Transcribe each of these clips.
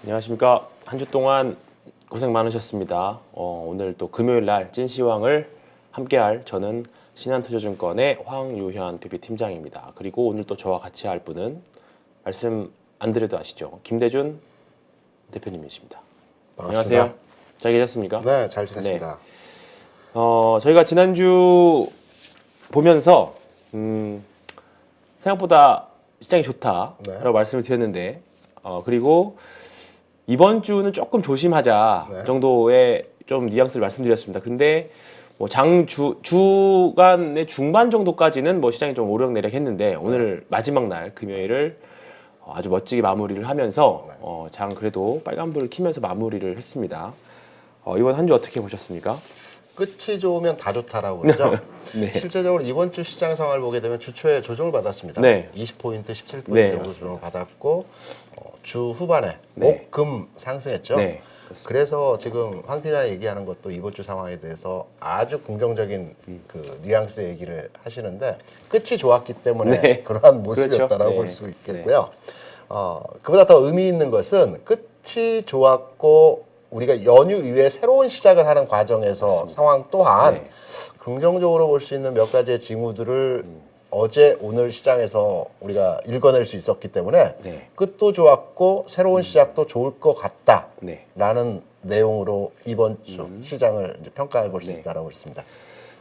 안녕하십니까. 한 주 동안 고생 많으셨습니다. 오늘 또 금요일 날 찐시황을 함께할 저는 신한투자증권의 황유현 PP팀장입니다. 그리고 오늘 또 저와 같이 할 분은 말씀 안 드려도 아시죠? 김대준 대표님이십니다. 반갑습니다. 안녕하세요. 잘 계셨습니까? 네, 잘 지냈습니다. 저희가 지난주 보면서 생각보다 시장이 좋다라고 말씀을 드렸는데 그리고 이번 주는 조금 조심하자 정도의 좀 뉘앙스를 말씀드렸습니다. 근데 뭐 주간의 중반 정도까지는 뭐 시장이 좀 오르락내리락했는데 오늘 마지막 날 금요일을 아주 멋지게 마무리를 하면서 장 그래도 빨간불을 켜면서 마무리를 했습니다. 이번 한 주 어떻게 보셨습니까? 끝이 좋으면 다 좋다라고 그러죠. 네. 실제적으로 이번 주 시장 상황을 보게 되면 주초에 조정을 받았습니다. 네. 20포인트, 17포인트 네, 정도 조정을 받았고 주 후반에 네. 금 상승했죠. 네. 그래서 지금 황 팀장이 얘기하는 것도 이번 주 상황에 대해서 아주 긍정적인 그 뉘앙스 얘기를 하시는데 끝이 좋았기 때문에 네. 그러한 모습이었다라고 그렇죠. 볼 수 있겠고요. 그보다 더 의미 있는 것은 끝이 좋았고 우리가 연휴 이후에 새로운 시작을 하는 과정에서 맞습니다. 상황 또한 네. 긍정적으로 볼 수 있는 몇 가지의 징후들을 어제 오늘 시장에서 우리가 읽어낼 수 있었기 때문에 네. 끝도 좋았고 새로운 시작도 좋을 것 네. 같다라는 내용으로 이번 주 시장을 이제 평가해 볼 수 네. 있다라고 했습니다.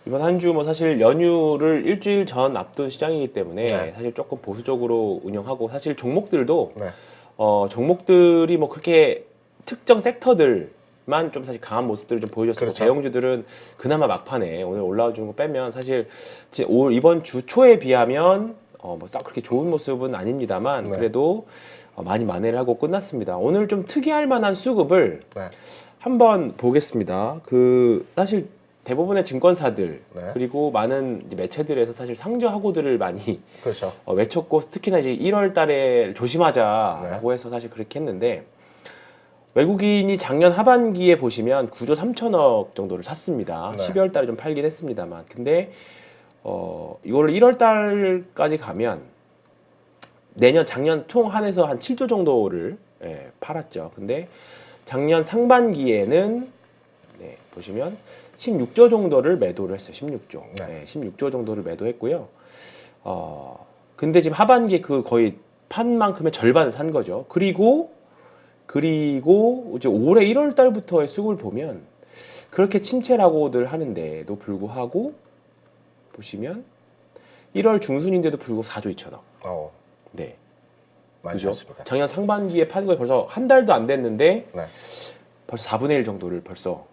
이번 한 주 뭐 사실 연휴를 일주일 전 앞둔 시장이기 때문에 네. 사실 조금 보수적으로 운영하고 사실 종목들도 네. 종목들이 뭐 그렇게 특정 섹터들만 좀 사실 강한 모습들을 좀 보여줬었고 그렇죠. 대형주들은 그나마 막판에 오늘 올라와준 거 빼면 사실 이번 주 초에 비하면 뭐 싹 그렇게 좋은 모습은 아닙니다만 네. 그래도 많이 만회를 하고 끝났습니다. 오늘 좀 특이할 만한 수급을 네. 한번 보겠습니다. 사실 대부분의 증권사들 네. 그리고 많은 이제 매체들에서 사실 상저하고들을 많이 그렇죠. 외쳤고 특히나 이제 1월 달에 조심하자라고 해서 사실 그렇게 했는데 외국인이 작년 하반기에 보시면 9조 3천억 정도를 샀습니다. 네. 12월 달에 좀 팔긴 했습니다만 근데 이거를 1월 달까지 가면 작년 총 한해서 한 7조 정도를 팔았죠. 근데 작년 상반기에는 보시면 16조 정도를 매도를 했어요. 16조. 네. 16조 정도를 매도했고요. 근데 지금 하반기에 그 거의 판 만큼의 절반을 산 거죠. 그리고 이제 올해 1월 달부터의 수급을 보면 그렇게 침체라고들 하는데도 불구하고 보시면 1월 중순인데도 불구하고 4조 2천억. 네. 많이 그죠? 샀습니다. 작년 상반기에 판 거에 벌써 한 달도 안 됐는데 네. 벌써 4분의 1 정도를 벌써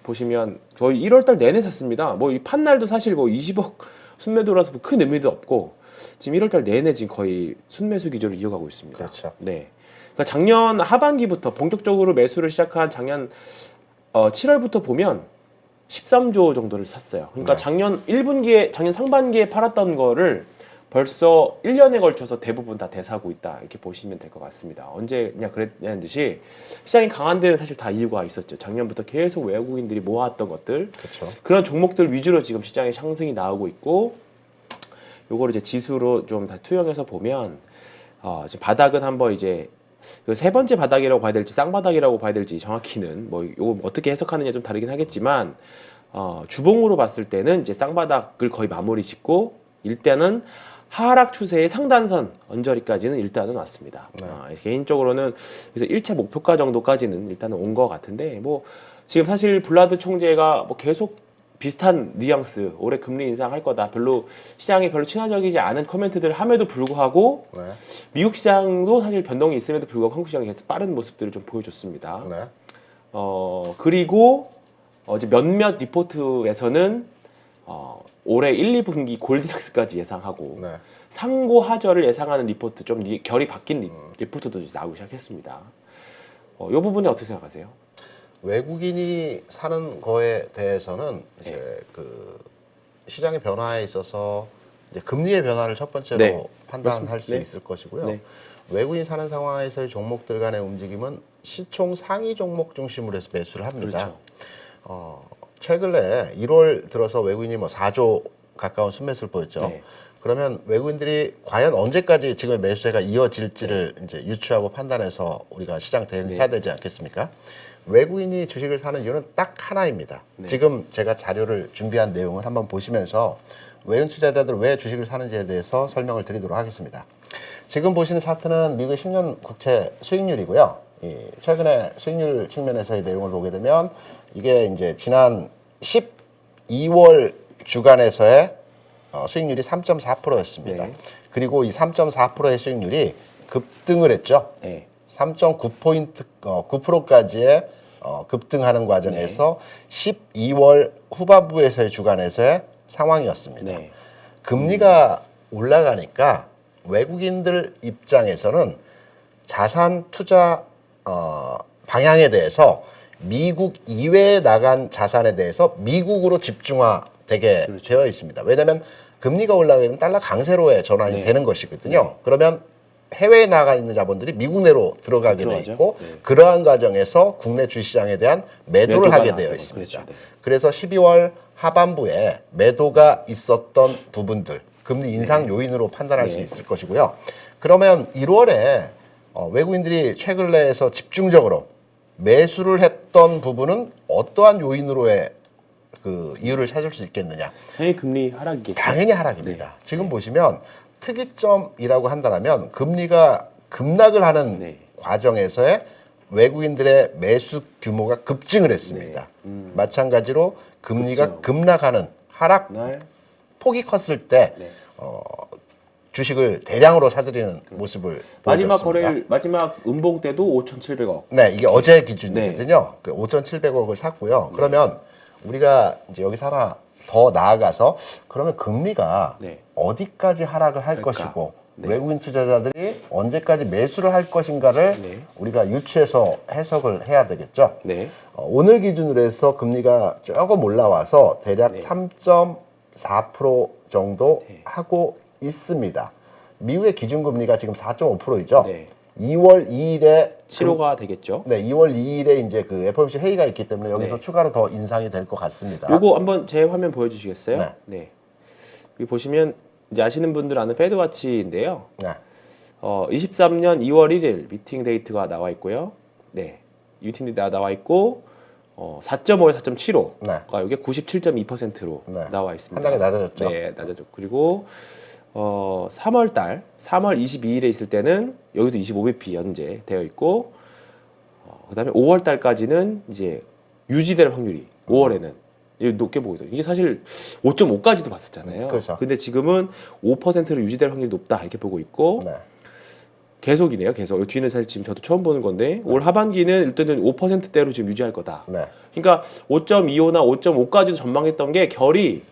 보시면 거의 1월 달 내내 샀습니다. 뭐 이 판날도 사실 뭐 20억 순매도라서 뭐 큰 의미도 없고 지금 1월 달 내내 지금 거의 순매수 기조를 이어가고 있습니다. 그렇죠. 네. 그러니까 작년 하반기부터 본격적으로 매수를 시작한 작년 7월부터 보면 13조 정도를 샀어요. 그러니까 네. 작년 상반기에 팔았던 거를 벌써 1년에 걸쳐서 대부분 다 대사하고 있다 이렇게 보시면 될 것 같습니다. 언제 그냥 그랬냐는 듯이 시장이 강한 데는 사실 다 이유가 있었죠. 작년부터 계속 외국인들이 모아왔던 것들 그렇죠. 그런 종목들 위주로 지금 시장의 상승이 나오고 있고 요거를 이제 지수로 좀 다 투영해서 보면 지금 바닥은 한번 이제 그 세 번째 바닥이라고 봐야 될지 쌍바닥이라고 봐야 될지 정확히는 뭐 요거 어떻게 해석하느냐 좀 다르긴 하겠지만 주봉으로 봤을 때는 이제 쌍바닥을 거의 마무리 짓고 일단은 하락 추세의 상단선 언저리까지는 일단은 왔습니다. 네. 개인적으로는 그래서 1차 목표가 정도까지는 일단은 온 것 같은데 뭐 지금 사실 블라드 총재가 뭐 계속 비슷한 뉘앙스 올해 금리 인상할 거다 별로 시장에 별로 친화적이지 않은 코멘트들을 함에도 불구하고 네. 미국 시장도 사실 변동이 있음에도 불구하고 한국 시장이 계속 빠른 모습들을 좀 보여줬습니다. 네. 그리고 이제 몇몇 리포트에서는 올해 1, 2분기 골디락스까지 예상하고 네. 상고 하저를 예상하는 리포트 좀 결이 바뀐 리포트도 이제 나오기 시작했습니다. 이 부분에 어떻게 생각하세요? 외국인이 사는 거에 대해서는 이제 그 시장의 변화에 있어서 이제 금리의 변화를 첫 번째로 네. 판단할 수 네. 있을 것이고요. 네. 외국인 사는 상황에서의 종목들 간의 움직임은 시총 상위 종목 중심으로 해서 매수를 합니다. 그렇죠. 최근에 1월 들어서 외국인이 뭐 4조 가까운 순매수를 보였죠. 네. 그러면 외국인들이 과연 언제까지 지금의 매수세가 이어질지를 이제 유추하고 판단해서 우리가 시장 대응해야 되지 않겠습니까? 외국인이 주식을 사는 이유는 딱 하나입니다. 지금 제가 자료를 준비한 내용을 한번 보시면서 외국인 투자자들 왜 주식을 사는지에 대해서 설명을 드리도록 하겠습니다. 지금 보시는 차트는 미국의 10년 국채 수익률이고요. 최근에 수익률 측면에서의 내용을 보게 되면 이게 이제 지난 12월 주간에서의 수익률이 3.4%였습니다. 네. 그리고 이 3.4%의 수익률이 급등을 했죠. 네. 3.9포인트, 9%까지의 급등하는 과정에서 12월 후반부에서의 주간에서의 상황이었습니다. 네. 금리가 올라가니까 외국인들 입장에서는 자산 투자 방향에 대해서 미국 이외에 나간 자산에 대해서 미국으로 집중화되게 그렇죠. 되어 있습니다. 왜냐하면 금리가 올라가게 되면 달러 강세로의 전환이 네. 되는 것이거든요. 그러면 해외에 나가 있는 자본들이 미국 내로 들어가게 돼 들어가죠. 있고 네. 그러한 과정에서 국내 주시장에 대한 매도를 매도가 하게 나죠. 되어 있습니다. 그렇죠. 네. 그래서 12월 하반부에 매도가 있었던 부분들 금리 인상 요인으로 판단할 수 네. 있을 것이고요. 그러면 1월에 외국인들이 최근래에서 집중적으로 매수를 했던 부분은 어떠한 요인으로의 그 이유를 찾을 수 있겠느냐? 당연히 금리 하락이겠죠. 당연히 하락입니다. 네. 지금 보시면 특이점이라고 한다면 금리가 급락을 하는 네. 과정에서의 외국인들의 매수 규모가 급증을 했습니다. 마찬가지로 금리가 급증. 급락하는 하락 날 폭이 컸을 때 네. 주식을 대량으로 사들이는 모습을 마지막 보여줬습니다. 거래일 마지막 음봉 때도 5,700억. 네, 이게 어제 기준이거든요. 그 5,700억을 샀고요. 그러면 우리가 이제 여기서 하나 더 나아가서 그러면 금리가 네. 어디까지 하락을 할 할까? 것이고 네. 외국인 투자자들이 언제까지 매수를 할 것인가를 네. 우리가 유추해서 해석을 해야 되겠죠. 네. 오늘 기준으로 해서 금리가 조금 올라와서 대략 네. 3.4% 정도 네. 하고 있습니다. 미국의 기준금리가 지금 4.5%이죠. 네. 2월 2일에 7호가 되겠죠. 네, 2월 2일에 이제 그 FOMC 회의가 있기 때문에 여기서 네. 추가로 더 인상이 될 것 같습니다. 요거 한번 제 화면 보여주시겠어요? 네. 네. 여기 보시면 이제 아시는 분들 아는 페드와치인데요. 네. 23년 2월 1일 미팅 데이트가 나와 있고요. 네. 미팅 데이트가 나와 있고 4.5에서 4.75가 이게 97.2%로 네. 나와 있습니다. 한 단계 낮아졌죠. 네, 낮아졌고 그리고 3월 22일에 있을 때는 여기도 25bp 연재 되어 있고 그다음에 5월 달까지는 이제 유지될 확률이 5월에는 높게 보이죠. 이게 사실 5.5까지도 봤었잖아요. 그렇죠. 근데 지금은 5%로 유지될 확률이 높다 이렇게 보고 있고 네. 계속이네요. 계속. 뒤는 사실 지금 저도 처음 보는 건데 올 하반기는 일단은 5%대로 지금 유지할 거다. 네. 그러니까 5.25나 5.5까지도 전망했던 게 결이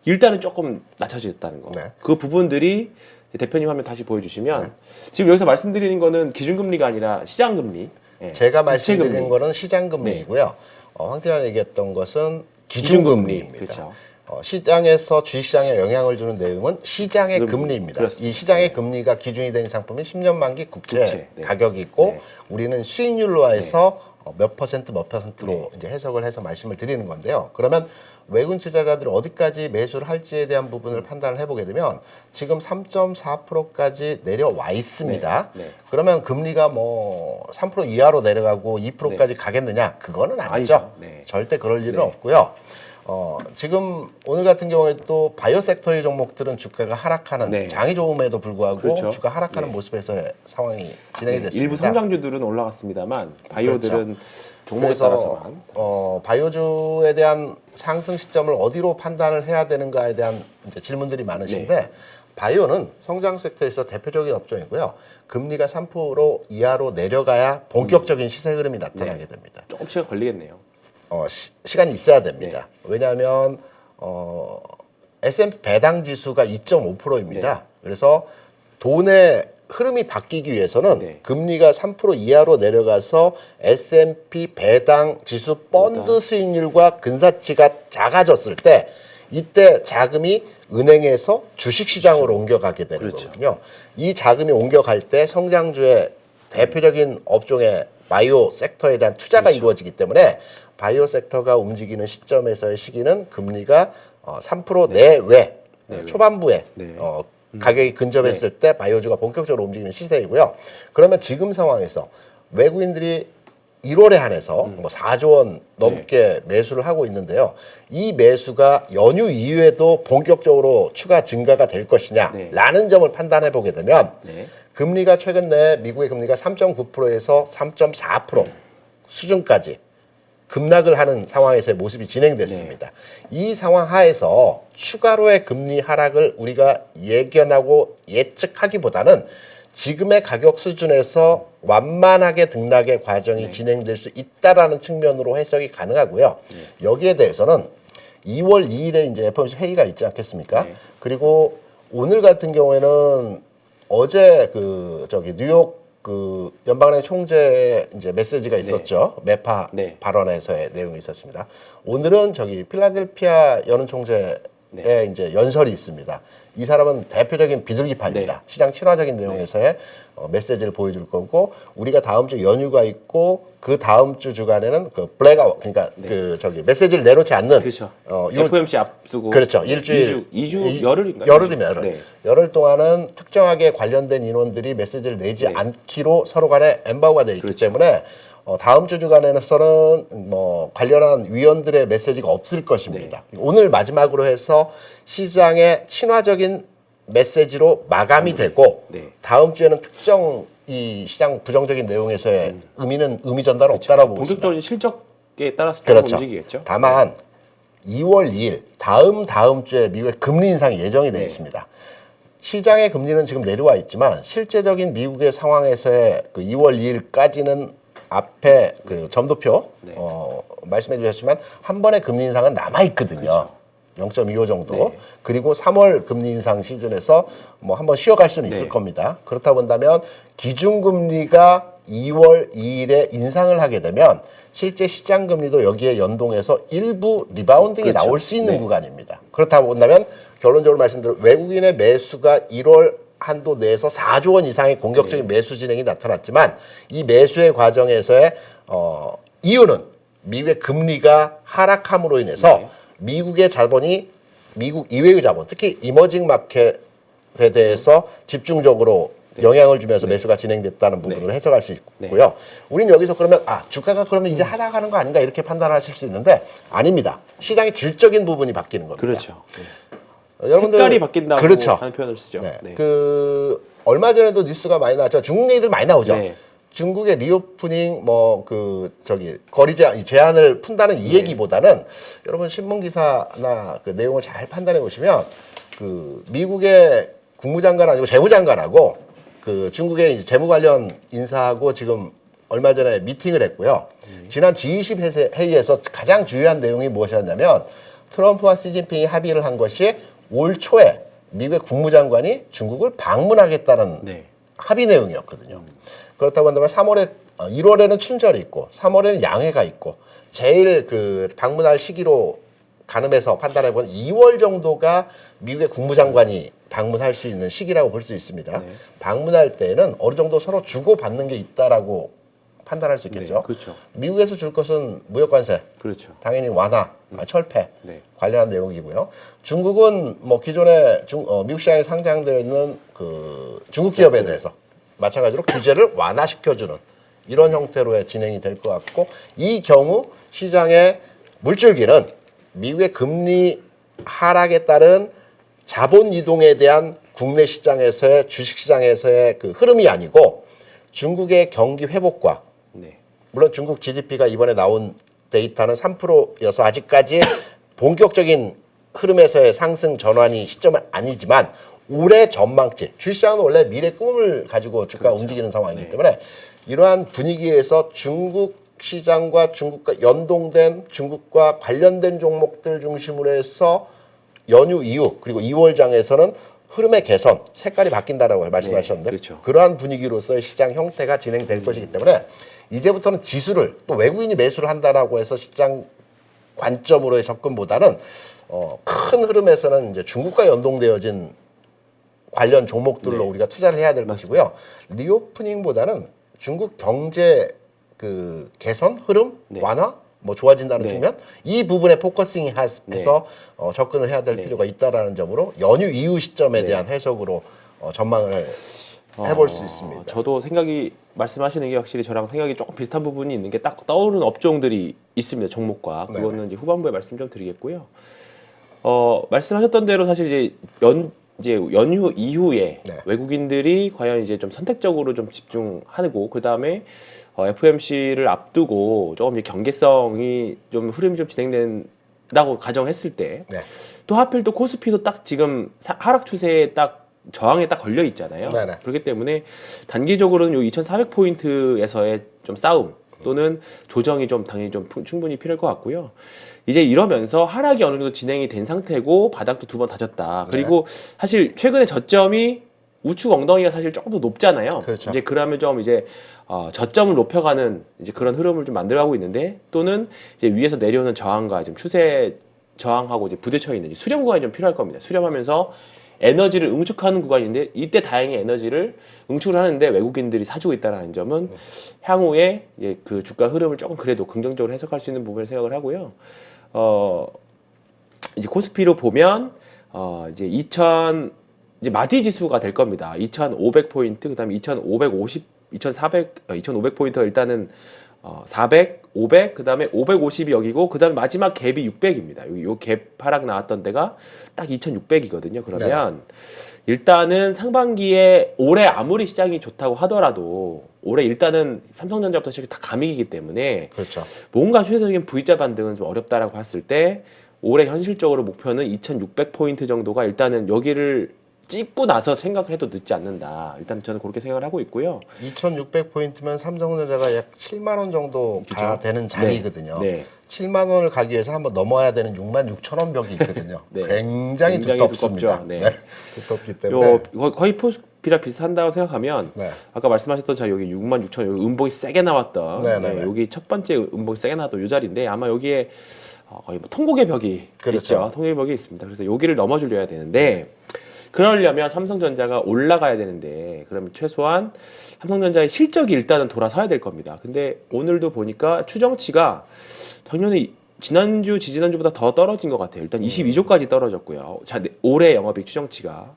일단은 조금 낮춰졌다는 거. 네. 그 부분들이 대표님 화면 다시 보여주시면 지금 여기서 말씀드리는 거는 기준금리가 아니라 시장금리. 예, 제가 국채금리. 말씀드리는 거는 시장금리이고요. 황태환이 얘기했던 것은 기준금리입니다. 그렇죠. 시장에서 주식시장에 영향을 주는 내용은 시장의 금리. 금리입니다. 그렇습니다. 이 시장의 금리가 기준이 된 상품이 10년 만기 국채, 국채, 네. 가격이 있고 네. 우리는 수익률로 해서 몇 퍼센트로 네. 이제 해석을 해서 말씀을 드리는 건데요. 그러면 외국인 투자자들이 어디까지 매수를 할지에 대한 부분을 판단을 해보게 되면 지금 3.4%까지 내려와 있습니다. 네. 네. 그러면 금리가 뭐 3% 이하로 내려가고 2%까지 가겠느냐? 그거는 아니죠. 아니죠. 네. 절대 그럴 일은 네. 없고요. 지금 오늘 같은 경우에 또 바이오 섹터의 종목들은 주가가 하락하는 네. 장이 좋음에도 불구하고 그렇죠. 주가 하락하는 네. 모습에서의 상황이 진행이 네, 됐습니다. 일부 성장주들은 올라갔습니다만 바이오들은 종목에 그래서 따라서만 바이오주에 대한 상승 시점을 어디로 판단을 해야 되는가에 대한 이제 질문들이 많으신데 네. 바이오는 성장 섹터에서 대표적인 업종이고요. 금리가 3% 이하로 내려가야 본격적인 시세 흐름이 나타나게 됩니다. 조금 시간 걸리겠네요. 시간이 있어야 됩니다. 네. 왜냐하면 S&P 배당 지수가 2.5%입니다. 네. 그래서 돈의 흐름이 바뀌기 위해서는 네. 금리가 3% 이하로 내려가서 S&P 배당 지수 펀드 수익률과 근사치가 작아졌을 때 이때 자금이 은행에서 주식시장으로 옮겨가게 되는 그렇죠. 거거든요. 이 자금이 옮겨갈 때 성장주의 대표적인 업종의 바이오 섹터에 대한 투자가 그렇죠. 이루어지기 때문에 바이오 섹터가 움직이는 시점에서의 시기는 금리가 3% 내외 내외. 초반부에 네. 가격이 근접했을 때 바이오주가 본격적으로 움직이는 시세이고요. 그러면 지금 상황에서 외국인들이 1월에 한해서 뭐 4조 원 넘게 매수를 하고 있는데요. 이 매수가 연휴 이후에도 본격적으로 추가 증가가 될 것이냐라는 점을 판단해 보게 되면 금리가 최근 내 미국의 금리가 3.9%에서 3.4% 수준까지 급락을 하는 상황에서의 모습이 진행됐습니다. 이 상황 하에서 추가로의 금리 하락을 우리가 예견하고 예측하기보다는 지금의 가격 수준에서 완만하게 등락의 과정이 진행될 수 있다라는 측면으로 해석이 가능하고요. 여기에 대해서는 2월 2일에 이제 FOMC 회의가 있지 않겠습니까? 그리고 오늘 같은 경우에는 어제 뉴욕 연방은행 총재의 이제 메시지가 있었죠. 매파 발언에서의 내용이 있었습니다. 오늘은 필라델피아 연은 총재의 이제 연설이 있습니다. 이 사람은 대표적인 비둘기파입니다. 시장 친화적인 내용에서의 메시지를 보여줄 거고, 우리가 다음 주 연휴가 있고 그 다음 주 주간에는 블랙아웃, 그러니까 메시지를 내놓지 않는 FOMC 앞두고 그렇죠. 일주일 2주 열흘인가요? 열흘이면 열흘 동안은 특정하게 관련된 인원들이 메시지를 내지 않기로 서로 간에 엠바고가 되어 있기 때문에 다음 주 주간에서는 뭐 관련한 위원들의 메시지가 없을 것입니다. 오늘 마지막으로 해서 시장의 친화적인 메시지로 마감이 되고 다음 주에는 특정 이 시장 부정적인 내용에서의 의미 전달은 없다라고 보고 있습니다. 본격적인 실적에 따라서 움직이겠죠. 다만 2월 2일 다음 주에 미국의 금리 인상이 예정이 되어 있습니다. 시장의 금리는 지금 내려와 있지만 실제적인 미국의 상황에서의 2월 2일까지는 앞에 점도표 말씀해 주셨지만 한 번의 금리 인상은 남아 있거든요. 0.25 정도. 그리고 3월 금리 인상 시즌에서 뭐 한번 쉬어갈 수는 있을 겁니다. 그렇다 본다면 기준금리가 2월 2일에 인상을 하게 되면 실제 시장 금리도 여기에 연동해서 일부 리바운딩이 나올 수 있는 구간입니다. 그렇다 본다면 결론적으로 말씀드려 외국인의 매수가 1월 한도 내에서 4조 원 이상의 공격적인 매수 진행이 나타났지만 이 매수의 과정에서의 이유는 미국의 금리가 하락함으로 인해서 미국의 자본이 미국 이외의 자본, 특히 이머징 마켓에 대해서 집중적으로 영향을 주면서 매수가 진행됐다는 부분으로 해석할 수 있고요. 우리는 여기서 그러면 주가가 그러면 이제 하락하는 거 아닌가 이렇게 판단하실 수 있는데 아닙니다. 시장의 질적인 부분이 바뀌는 겁니다. 그렇죠. 여러분들 색깔이 바뀐다고 하는 표현을 쓰죠. 얼마 전에도 뉴스가 많이 나왔죠. 중국 얘기들 많이 나오죠. 중국의 리오프닝 거리 제한을 푼다는 이 얘기보다는 여러분 신문 기사나 내용을 잘 판단해 보시면 미국의 국무장관 아니고 재무장관하고 중국의 이제 재무 관련 인사하고 지금 얼마 전에 미팅을 했고요. 지난 G20 회의에서 가장 중요한 내용이 무엇이었냐면 트럼프와 시진핑이 합의를 한 것이 올 초에 미국의 국무장관이 중국을 방문하겠다는 합의 내용이었거든요. 그렇다고 한다면 1월에는 춘절이 있고 3월에는 양해가 있고 제일 방문할 시기로 가늠해서 판단해보면 2월 정도가 미국의 국무장관이 방문할 수 있는 시기라고 볼 수 있습니다. 방문할 때에는 어느 정도 서로 주고받는 게 있다라고 판단할 수 있겠죠. 미국에서 줄 것은 무역관세, 당연히 완화, 철폐 관련한 내용이고요. 중국은 뭐 기존에 미국 시장에 상장되어 있는 중국 기업에 대해서 마찬가지로 규제를 완화시켜주는 이런 형태로의 진행이 될 것 같고, 이 경우 시장의 물줄기는 미국의 금리 하락에 따른 자본 이동에 대한 국내 시장에서의 주식 시장에서의 흐름이 아니고 중국의 경기 회복과 물론 중국 GDP가 이번에 나온 데이터는 3%여서 아직까지 본격적인 흐름에서의 상승 전환이 시점은 아니지만 올해 전망치, 주식시장은 원래 미래 꿈을 가지고 주가가 움직이는 상황이기 때문에 이러한 분위기에서 중국 시장과 중국과 연동된 중국과 관련된 종목들 중심으로 해서 연휴 이후 그리고 2월장에서는 흐름의 개선, 색깔이 바뀐다라고 말씀하셨는데 그러한 분위기로서의 시장 형태가 진행될 것이기 때문에 이제부터는 지수를 또 외국인이 매수를 한다라고 해서 시장 관점으로의 접근보다는 큰 흐름에서는 이제 중국과 연동되어진 관련 종목들로 우리가 투자를 해야 될 것이고요. 리오프닝보다는 중국 경제 개선, 흐름, 완화 뭐 좋아진다는 네. 측면 이 부분에 포커싱 해서 접근을 해야 될 네. 필요가 있다라는 점으로 연휴 이후 시점에 네. 대한 해석으로 전망을 해볼 수 있습니다. 저도 생각이 말씀하시는 게 확실히 저랑 생각이 조금 비슷한 부분이 있는 게 딱 떠오르는 업종들이 있습니다. 종목과 그거는 이제 후반부에 말씀 좀 드리겠고요. 말씀하셨던 대로 사실 이제 연휴 이후에 네. 외국인들이 과연 이제 좀 선택적으로 좀 집중하고 그 다음에 FOMC를 앞두고 조금 이제 경계성이 좀 흐름이 좀 진행된다고 가정했을 때 또 네. 하필 또 코스피도 딱 지금 하락 추세에 딱 저항에 딱 걸려 있잖아요. 네네. 그렇기 때문에 단기적으로는 요 2,400포인트에서의 좀 싸움 또는 조정이 좀 당연히 좀 충분히 필요할 것 같고요. 이제 이러면서 하락이 어느 정도 진행이 된 상태고 바닥도 2번 다졌다. 그리고 사실 최근에 저점이 우측 엉덩이가 사실 조금 더 높잖아요. 그렇죠. 이제 그러면 좀 이제 저점을 높여가는 이제 그런 흐름을 좀 만들어가고 있는데 또는 이제 위에서 내려오는 저항과 지금 추세 저항하고 이제 부딪혀 있는 수렴 구간이 좀 필요할 겁니다. 수렴하면서 에너지를 응축하는 구간인데 이때 다행히 에너지를 응축을 하는데 외국인들이 사주고 있다는 점은 향후에 그 주가 흐름을 조금 그래도 긍정적으로 해석할 수 있는 부분을 생각을 하고요. 이제 코스피로 보면 이제 이제 마디 지수가 될 겁니다. 2,500포인트, 그다음에 2,550, 2,500포인트가 일단은 400, 500, 그다음에 550이 여기고 그다음에 마지막 갭이 600입니다. 요 갭 하락 나왔던 데가 딱 2,600이거든요. 그러면 일단은 상반기에 올해 아무리 시장이 좋다고 하더라도 올해 일단은 삼성전자부터 시작해 다 감익이기 때문에 그렇죠. 뭔가 추세적인 V자 반등은 좀 어렵다라고 했을 때 올해 현실적으로 목표는 2,600포인트 정도가 일단은 여기를 찍고 나서 생각해도 늦지 않는다. 일단 저는 그렇게 생각을 하고 있고요. 2,600포인트면 삼성전자가 약 7만 원 정도 가야 되는 자리거든요. 네. 7만 원을 가기 위해서 한번 넘어야 되는 6만 6천 원 벽이 있거든요. 네. 굉장히 두껍습니다. 두껍죠. 네. 두껍기 때문에 거의 포스피랑 비슷한다고 생각하면 아까 말씀하셨던 자 여기 66,000 여기 음봉이 세게 나왔던 여기 첫 번째 음봉이 세게 나왔던 이 자리인데 아마 여기에 거의 뭐 통곡의 벽이 있죠. 통곡의 벽이 있습니다. 그래서 여기를 넘어주려야 되는데 그러려면 삼성전자가 올라가야 되는데 그러면 최소한 삼성전자의 실적이 일단은 돌아서야 될 겁니다. 근데 오늘도 보니까 추정치가 작년에 지난주, 지지난주보다 더 떨어진 것 같아요. 일단 22조까지 떨어졌고요. 자, 올해 영업이익 추정치가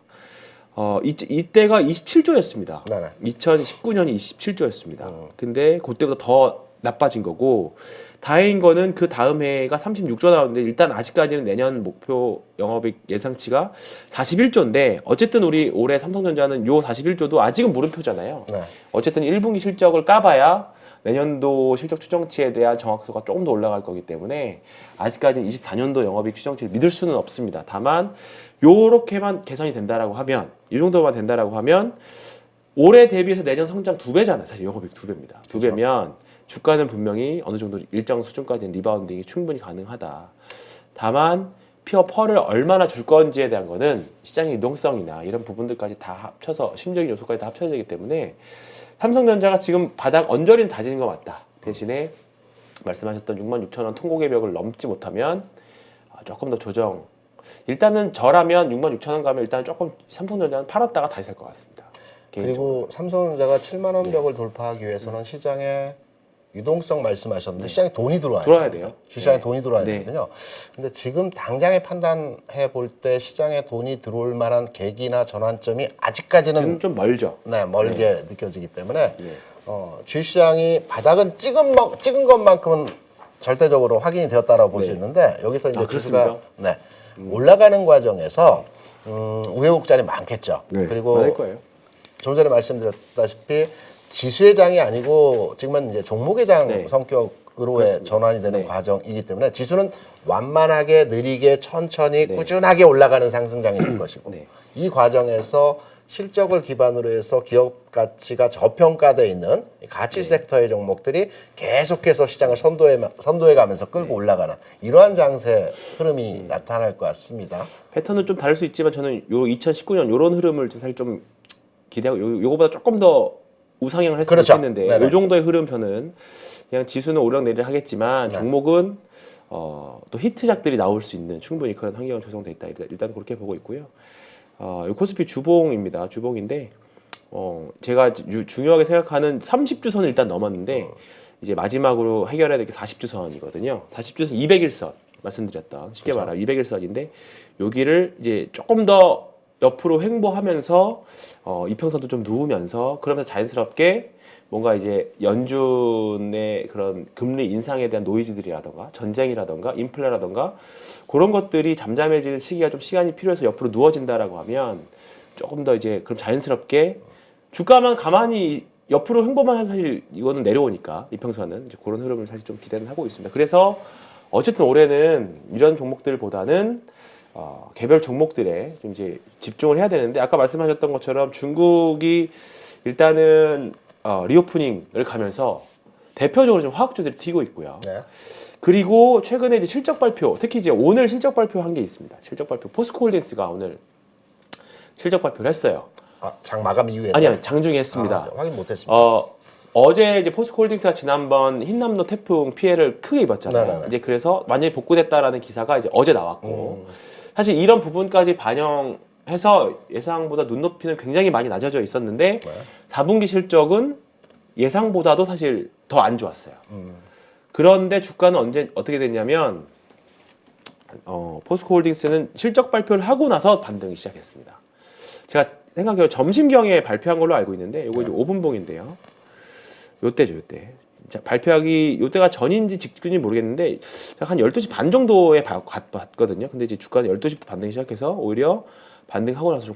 이때가 27조였습니다. 2019년이 27조였습니다. 근데 그때보다 더 나빠진 거고 다행인 거는 그 다음 해가 36조 나왔는데 일단 아직까지는 내년 목표 영업이익 예상치가 41조인데 어쨌든 우리 올해 삼성전자는 요 41조도 아직은 물음표잖아요. 어쨌든 1분기 실적을 까봐야 내년도 실적 추정치에 대한 정확도가 조금 더 올라갈 거기 때문에 아직까지는 24년도 영업이익 추정치를 믿을 수는 없습니다. 다만 요렇게만 개선이 된다라고 하면 이 정도만 된다라고 하면 올해 대비해서 내년 성장 2배잖아요. 사실 영업이익 2배입니다. 2배면 주가는 분명히 어느 정도 일정 수준까지는 리바운딩이 충분히 가능하다. 다만 피어 펄을 얼마나 줄 건지에 대한 거는 시장의 유동성이나 이런 부분들까지 다 합쳐서 심적인 요소까지 다 합쳐야 되기 때문에 삼성전자가 지금 바닥 언저리는 다지는 거 맞다. 대신에 말씀하셨던 66,000원 통곡의 벽을 넘지 못하면 조금 더 조정. 일단은 저라면 66,000원 가면 일단 조금 삼성전자는 팔았다가 다시 살 것 같습니다. 개인적으로. 그리고 삼성전자가 7만 원 벽을 돌파하기 위해서는 시장에 유동성 말씀하셨는데 시장에 돈이 들어와야 돼요. 주시장에 돈이 들어와야 되거든요. 근데 지금 당장에 판단해 볼 때 시장에 돈이 들어올 만한 계기나 전환점이 아직까지는 지금 좀 멀죠. 멀게 느껴지기 때문에 주시장이 바닥은 찍은 것만큼은 절대적으로 확인이 되었다라고 볼 수 있는데 여기서 이제 지수가 올라가는 과정에서 우여곡절이 많겠죠. 그리고 많을 거예요. 좀 전에 말씀드렸다시피 지수의 장이 아니고 지금은 이제 종목의 장 성격으로의 전환이 되는 과정이기 때문에 지수는 완만하게 느리게 천천히 꾸준하게 올라가는 상승장이 될 것이고 이 과정에서 실적을 기반으로 해서 기업 가치가 저평가되어 있는 가치 섹터의 종목들이 계속해서 시장을 선도해 가면서 끌고 올라가는 이러한 장세 흐름이 나타날 것 같습니다. 패턴은 좀 다를 수 있지만 저는 요 2019년 이런 흐름을 좀 사실 좀 기대하고 요거보다 조금 더 우상향을 했으면 좋겠는데 요 정도의 흐름 저는 그냥 지수는 오르락내리락 하겠지만 종목은 또 히트작들이 나올 수 있는 충분히 그런 환경은 조성돼 있다. 일단 그렇게 보고 있고요. 요 코스피 주봉입니다. 주봉인데 제가 중요하게 생각하는 30주선을 일단 넘었는데 이제 마지막으로 해결해야 될 게 40주선이거든요. 40주선 200일선 말씀드렸던 쉽게 그렇죠. 말하면 200일선인데 여기를 이제 조금 더 옆으로 횡보하면서 이평선도 좀 누우면서 그러면서 자연스럽게 뭔가 이제 연준의 그런 금리 인상에 대한 노이즈들이라던가 전쟁이라던가 인플레라던가 그런 것들이 잠잠해지는 시기가 좀 시간이 필요해서 옆으로 누워진다라고 하면 조금 더 이제 그럼 자연스럽게 주가만 가만히 옆으로 횡보만 해서 사실 이거는 내려오니까 이평선은 이제 그런 흐름을 사실 좀 기대는 하고 있습니다. 그래서 어쨌든 올해는 이런 종목들보다는 개별 종목들에 좀 이제 집중을 해야 되는데 아까 말씀하셨던 것처럼 중국이 일단은 리오프닝을 가면서 대표적으로 좀 화학주들이 튀고 있고요. 네. 그리고 최근에 이제 실적 발표, 특히 이제 오늘 실적 발표한 게 있습니다. 실적 발표 포스코홀딩스가 오늘 실적 발표를 했어요. 장 마감 이후에 아니요, 장중에 했습니다. 확인 못했습니다. 어제 이제 포스코홀딩스가 지난번 흰남노 태풍 피해를 크게 입었잖아요. 네네네. 이제 그래서 완전히 복구됐다라는 기사가 이제 어제 나왔고 사실 이런 부분까지 반영해서 예상보다 눈높이는 굉장히 많이 낮아져 있었는데 네. 4분기 실적은 예상보다도 사실 더 안 좋았어요. 그런데 주가는 어떻게 됐냐면 포스코홀딩스는 실적 발표를 하고 나서 반등이 시작했습니다. 제가 생각해요. 점심경에 발표한 걸로 알고 있는데 이거 이제 5분봉인데요. 요때죠, 요때. 자, 발표하기 요때가 전인지 직전인지 모르겠는데 한 12시 반 정도에 봤거든요. 근데 이제 주가는 12시부터 반등이 시작해서 오히려 반등하고 나서 좀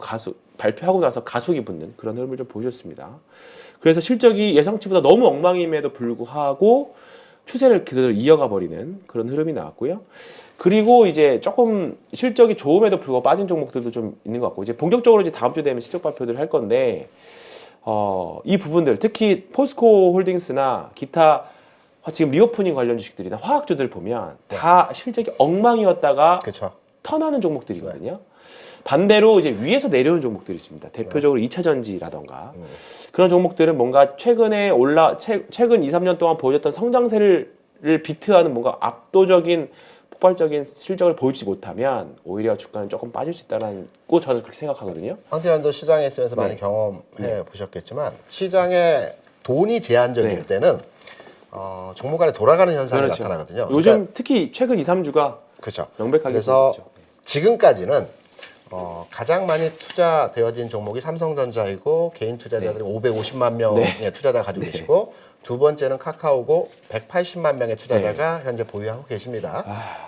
발표하고 나서 가속이 붙는 그런 흐름을 좀 보여줬습니다. 그래서 실적이 예상치보다 너무 엉망임에도 불구하고 추세를 그대로 이어가 버리는 그런 흐름이 나왔고요. 그리고 이제 조금 실적이 좋음에도 불구하고 빠진 종목들도 좀 있는 것 같고 이제 본격적으로 이제 다음 주 되면 실적 발표를 할 건데 이 부분들 특히 포스코홀딩스나 기타 지금 리오프닝 관련 주식들이나 화학주들 보면 다 실적이 엉망이었다가 그렇죠. 턴하는 종목들이거든요. 반대로 이제 위에서 내려오는 종목들이 있습니다. 대표적으로 2차 전지라던가 그런 종목들은 뭔가 최근에 최근 2, 3년 동안 보여줬던 성장세를 비트하는 뭔가 압도적인 폭발적인 실적을 보이지 못하면 오히려 주가는 조금 빠질 수 있다고 저는 그렇게 생각하거든요. 황태환도 시장에 있으면서 많이 경험해 보셨겠지만 시장에 돈이 제한적일 때는 종목 간에 돌아가는 현상이 그렇죠. 나타나거든요. 요즘 그러니까, 특히 최근 2, 3주가 그렇죠. 명백하게 그래서 보이죠. 지금까지는 가장 많이 투자되어진 종목이 삼성전자이고 개인 투자자들이 550만 명의 투자자 가지고 계시고 두 번째는 카카오고 180만 명의 투자자가 현재 보유하고 계십니다.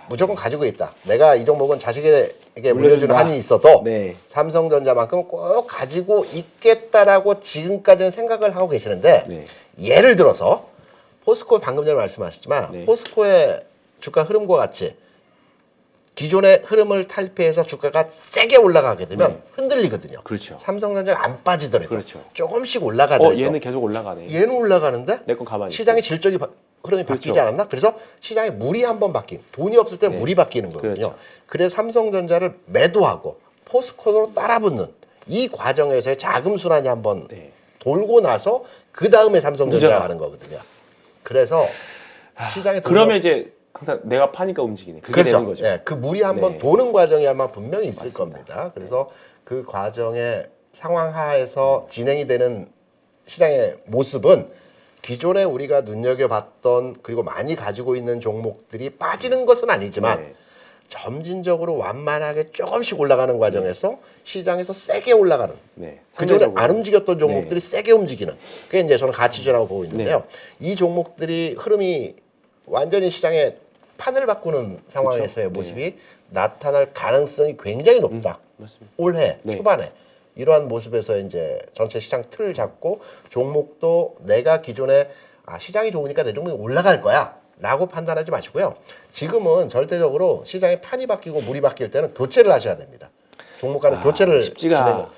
무조건 가지고 있다. 내가 이 종목은 자식에게 물려주는 한이 있어도 삼성전자만큼 꼭 가지고 있겠다라고 지금까지는 생각을 하고 계시는데 예를 들어서 포스코 방금 전에 말씀하셨지만 포스코의 주가 흐름과 같이 기존의 흐름을 탈피해서 주가가 세게 올라가게 되면 흔들리거든요. 그렇죠. 삼성전자가 안 빠지더라도 조금씩 올라가더라도 얘는 계속 올라가네. 얘는 올라가는데 내 건 가만히 시장의 질적이 흐름이 바뀌지 않았나? 그래서 시장에 물이 한번 바뀐 돈이 없을 때 물이 바뀌는 거거든요. 그래서 삼성전자를 매도하고 포스코로 따라붙는 이 과정에서의 자금 순환이 한번 돌고 나서 그 다음에 삼성전자가 가는 거거든요. 그래서 시장에 그러면 이제 항상 내가 파니까 움직이네. 그게 되는 거죠. 네, 그 물이 한번 도는 과정이 아마 분명히 있을 겁니다. 그래서 그 과정의 상황 하에서 진행이 되는 시장의 모습은 기존에 우리가 눈여겨봤던 그리고 많이 가지고 있는 종목들이 빠지는 것은 아니지만 점진적으로 완만하게 조금씩 올라가는 과정에서 시장에서 세게 올라가는 그전에 안 움직였던 종목들이 세게 움직이는 그게 이제 저는 가치주라고 보고 있는데요. 이 종목들이 흐름이 완전히 시장에 판을 바꾸는 상황에서의 모습이 나타날 가능성이 굉장히 높다. 올해 초반에 이러한 모습에서 이제 전체 시장 틀을 잡고 종목도 내가 기존에 시장이 좋으니까 내 종목이 올라갈 거야 라고 판단하지 마시고요. 지금은 절대적으로 시장의 판이 바뀌고 물이 바뀔 때는 교체를 하셔야 됩니다. 종목 간의 교체를 쉽지가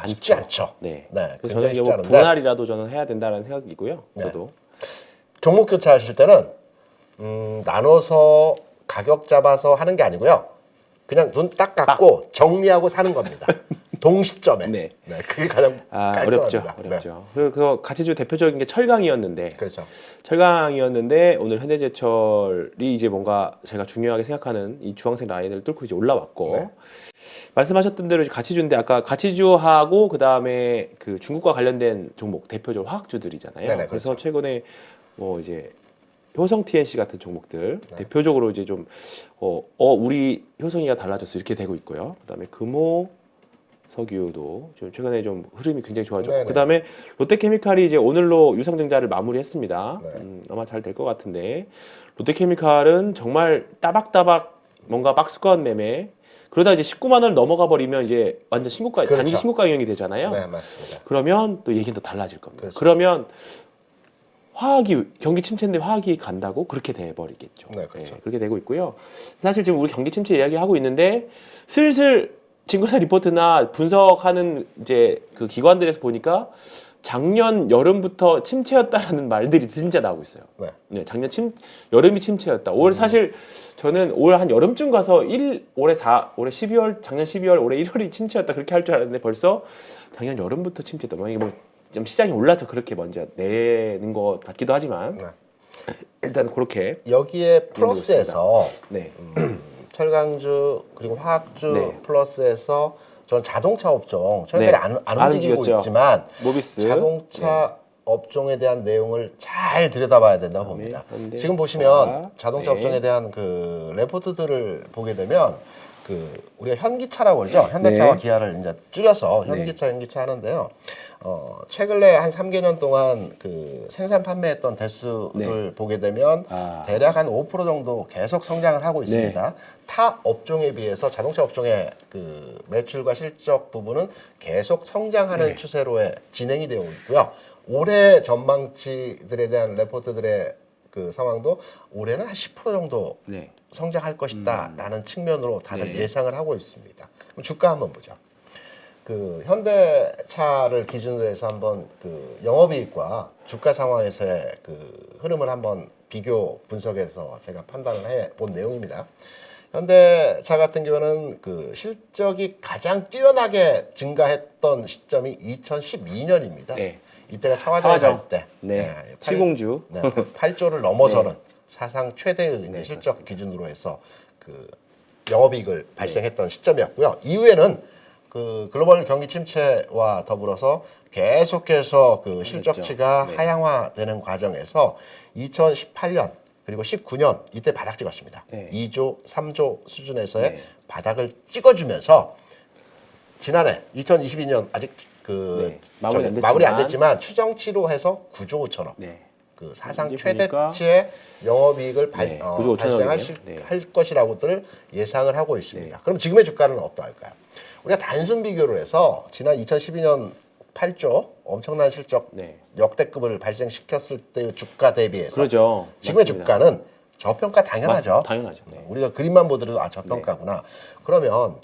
쉽지 않죠. 그래서 저는 이제 뭐 분할이라도 저는 해야 된다는 생각이고요. 저도 종목 교체하실 때는 나눠서 가격 잡아서 하는 게 아니고요. 그냥 눈 딱 감고 정리하고 사는 겁니다. 동시점에. 그게 가장 깔끔합니다. 어렵죠. 그리고 가치주 대표적인 게 철강이었는데, 오늘 현대제철이 이제 뭔가 제가 중요하게 생각하는 이 주황색 라인을 뚫고 이제 올라왔고, 말씀하셨던 대로 가치주인데 아까 가치주하고 그 다음에 그 중국과 관련된 종목 대표적으로 화학주들이잖아요. 그래서 최근에 뭐 이제 효성 TNC 같은 종목들 네. 대표적으로 이제 좀 우리 효성이가 달라졌어 이렇게 되고 있고요. 그다음에 금호 석유도 좀 최근에 좀 흐름이 굉장히 좋아졌고 네네. 그다음에 롯데케미칼이 이제 오늘로 유상증자를 마무리했습니다. 네. 아마 잘 될 것 같은데 롯데케미칼은 정말 따박따박 뭔가 박스권 매매 그러다 이제 19만 원을 넘어가 버리면 이제 완전 신고가 그렇죠. 단기 신고가 영역이 되잖아요. 네, 맞습니다. 그러면 또 얘기는 또 달라질 겁니다. 그렇죠. 그러면 화학이 경기 침체인데 화학이 간다고 그렇게 돼 버리겠죠. 네, 그렇죠. 그렇게 되고 있고요. 사실 지금 우리 경기 침체 이야기하고 있는데 슬슬 증거사 리포트나 분석하는 이제 그 기관들에서 보니까 작년 여름부터 침체였다라는 말들이 진짜 나오고 있어요. 네. 네, 작년 여름이 침체였다. 올 사실 저는 올 한 여름쯤 가서 올해 12월, 작년 12월, 올해 1월이 침체였다 그렇게 할 줄 알았는데 벌써 작년 여름부터 침체했다. 뭐 이게 좀 시장이 올라서 그렇게 먼저 내는 것 같기도 하지만 네. 일단 그렇게 여기에 플러스에서 네. 철강주 그리고 화학주 네. 플러스에서 저는 자동차 업종 최근에 네. 안 움직이고 움직였죠. 있지만 모비스 자동차 업종에 대한 내용을 잘 들여다봐야 된다고 봅니다. 현대, 지금 보시면 아, 자동차 네. 업종에 대한 그 레포트들을 보게 되면 우리가 현기차라고 그러죠. 현대차와 네. 기아를 이제 줄여서 네. 현기차, 현기차 하는데요. 최근에 한 3개년 동안 그 생산 판매했던 대수를 보게 되면 대략 한 5% 정도 계속 성장을 하고 있습니다. 타 업종에 비해서 자동차 업종의 그 매출과 실적 부분은 계속 성장하는 추세로의 진행이 되어 있고요. 올해 전망치들에 대한 레포트들의 그 상황도 올해는 한 10% 정도 네. 성장할 것이다라는 측면으로 다들 네. 예상을 하고 있습니다. 그럼 주가 한번 보죠. 그 현대차를 기준으로 해서 한번 그 영업이익과 주가 상황에서의 그 흐름을 한번 비교 분석해서 제가 판단을 해 본 내용입니다. 현대차 같은 경우는 그 실적이 가장 뛰어나게 증가했던 시점이 2012년입니다. 네. 이때가 차화정이 차화정. 갈 때. 네. 8, 70주. 네, 8조를 넘어서는 네. 사상 최대의 네, 실적 기준으로 해서 그 영업이익을 발생했던 시점이었고요. 이후에는 그 글로벌 경기 침체와 더불어서 계속해서 그 실적치가 네. 하향화되는 과정에서 2018년 그리고 19년 이때 바닥 찍었습니다. 네. 2조, 3조 수준에서의 네. 바닥을 찍어주면서 지난해 2022년 아직 네. 마무리 안 됐지만 추정치로 해서 9조 5천억. 네. 그 사상 이제 보니까 최대치의 영업이익을 네, 9조 5천억이네요. 발생할 네. 할 것이라고들 예상을 하고 있습니다. 네. 그럼 지금의 주가는 어떠할까요? 우리가 단순 비교를 해서 지난 2012년 8조 엄청난 실적 네. 역대급을 발생시켰을 때의 주가 대비해서 그러죠. 지금의 맞습니다. 주가는 저평가 당연하죠. 당연하죠. 네. 우리가 그림만 보더라도 저평가구나. 그러면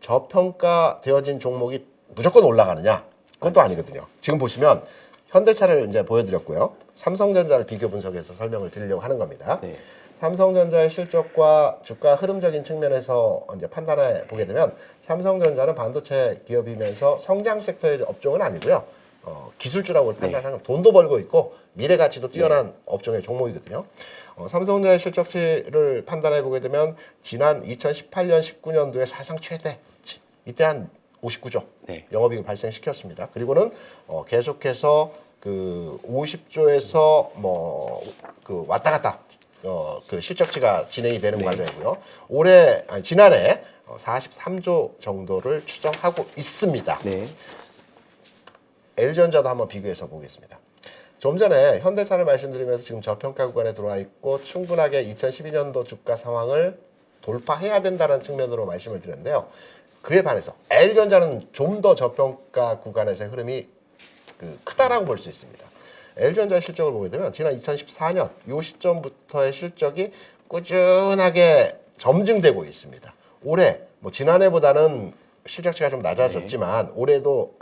저평가 되어진 종목이 무조건 올라가느냐? 그건 또 아니거든요. 지금 보시면 현대차를 이제 보여드렸고요. 삼성전자를 비교 분석해서 설명을 드리려고 하는 겁니다. 네. 삼성전자의 실적과 주가 흐름적인 측면에서 이제 판단해 보게 되면 삼성전자는 반도체 기업이면서 성장 섹터의 업종은 아니고요. 기술주라고 판단하는 돈도 벌고 있고 미래 가치도 뛰어난 업종의 종목이거든요. 삼성전자의 실적치를 판단해 보게 되면 지난 2018년, 19년도에 사상 최대치 이때 한 59조 네. 영업이익을 발생시켰습니다. 그리고는 계속해서 그 50조에서 뭐 그 왔다 갔다 그 실적치가 진행이 되는 과정이고요. 지난해 43조 정도를 추정하고 있습니다. 네. LG전자도 한번 비교해서 보겠습니다. 좀 전에 현대차를 말씀드리면서 지금 저평가 구간에 들어와 있고 충분하게 2012년도 주가 상황을 돌파해야 된다는 측면으로 말씀을 드렸는데요. 그에 반해서 LG전자는 좀 더 저평가 구간에서의 흐름이 크다라고 볼 수 있습니다. LG전자의 실적을 보게 되면 지난 2014년 이 시점부터의 실적이 꾸준하게 점증되고 있습니다. 올해 뭐 지난해보다는 실적치가 좀 낮아졌지만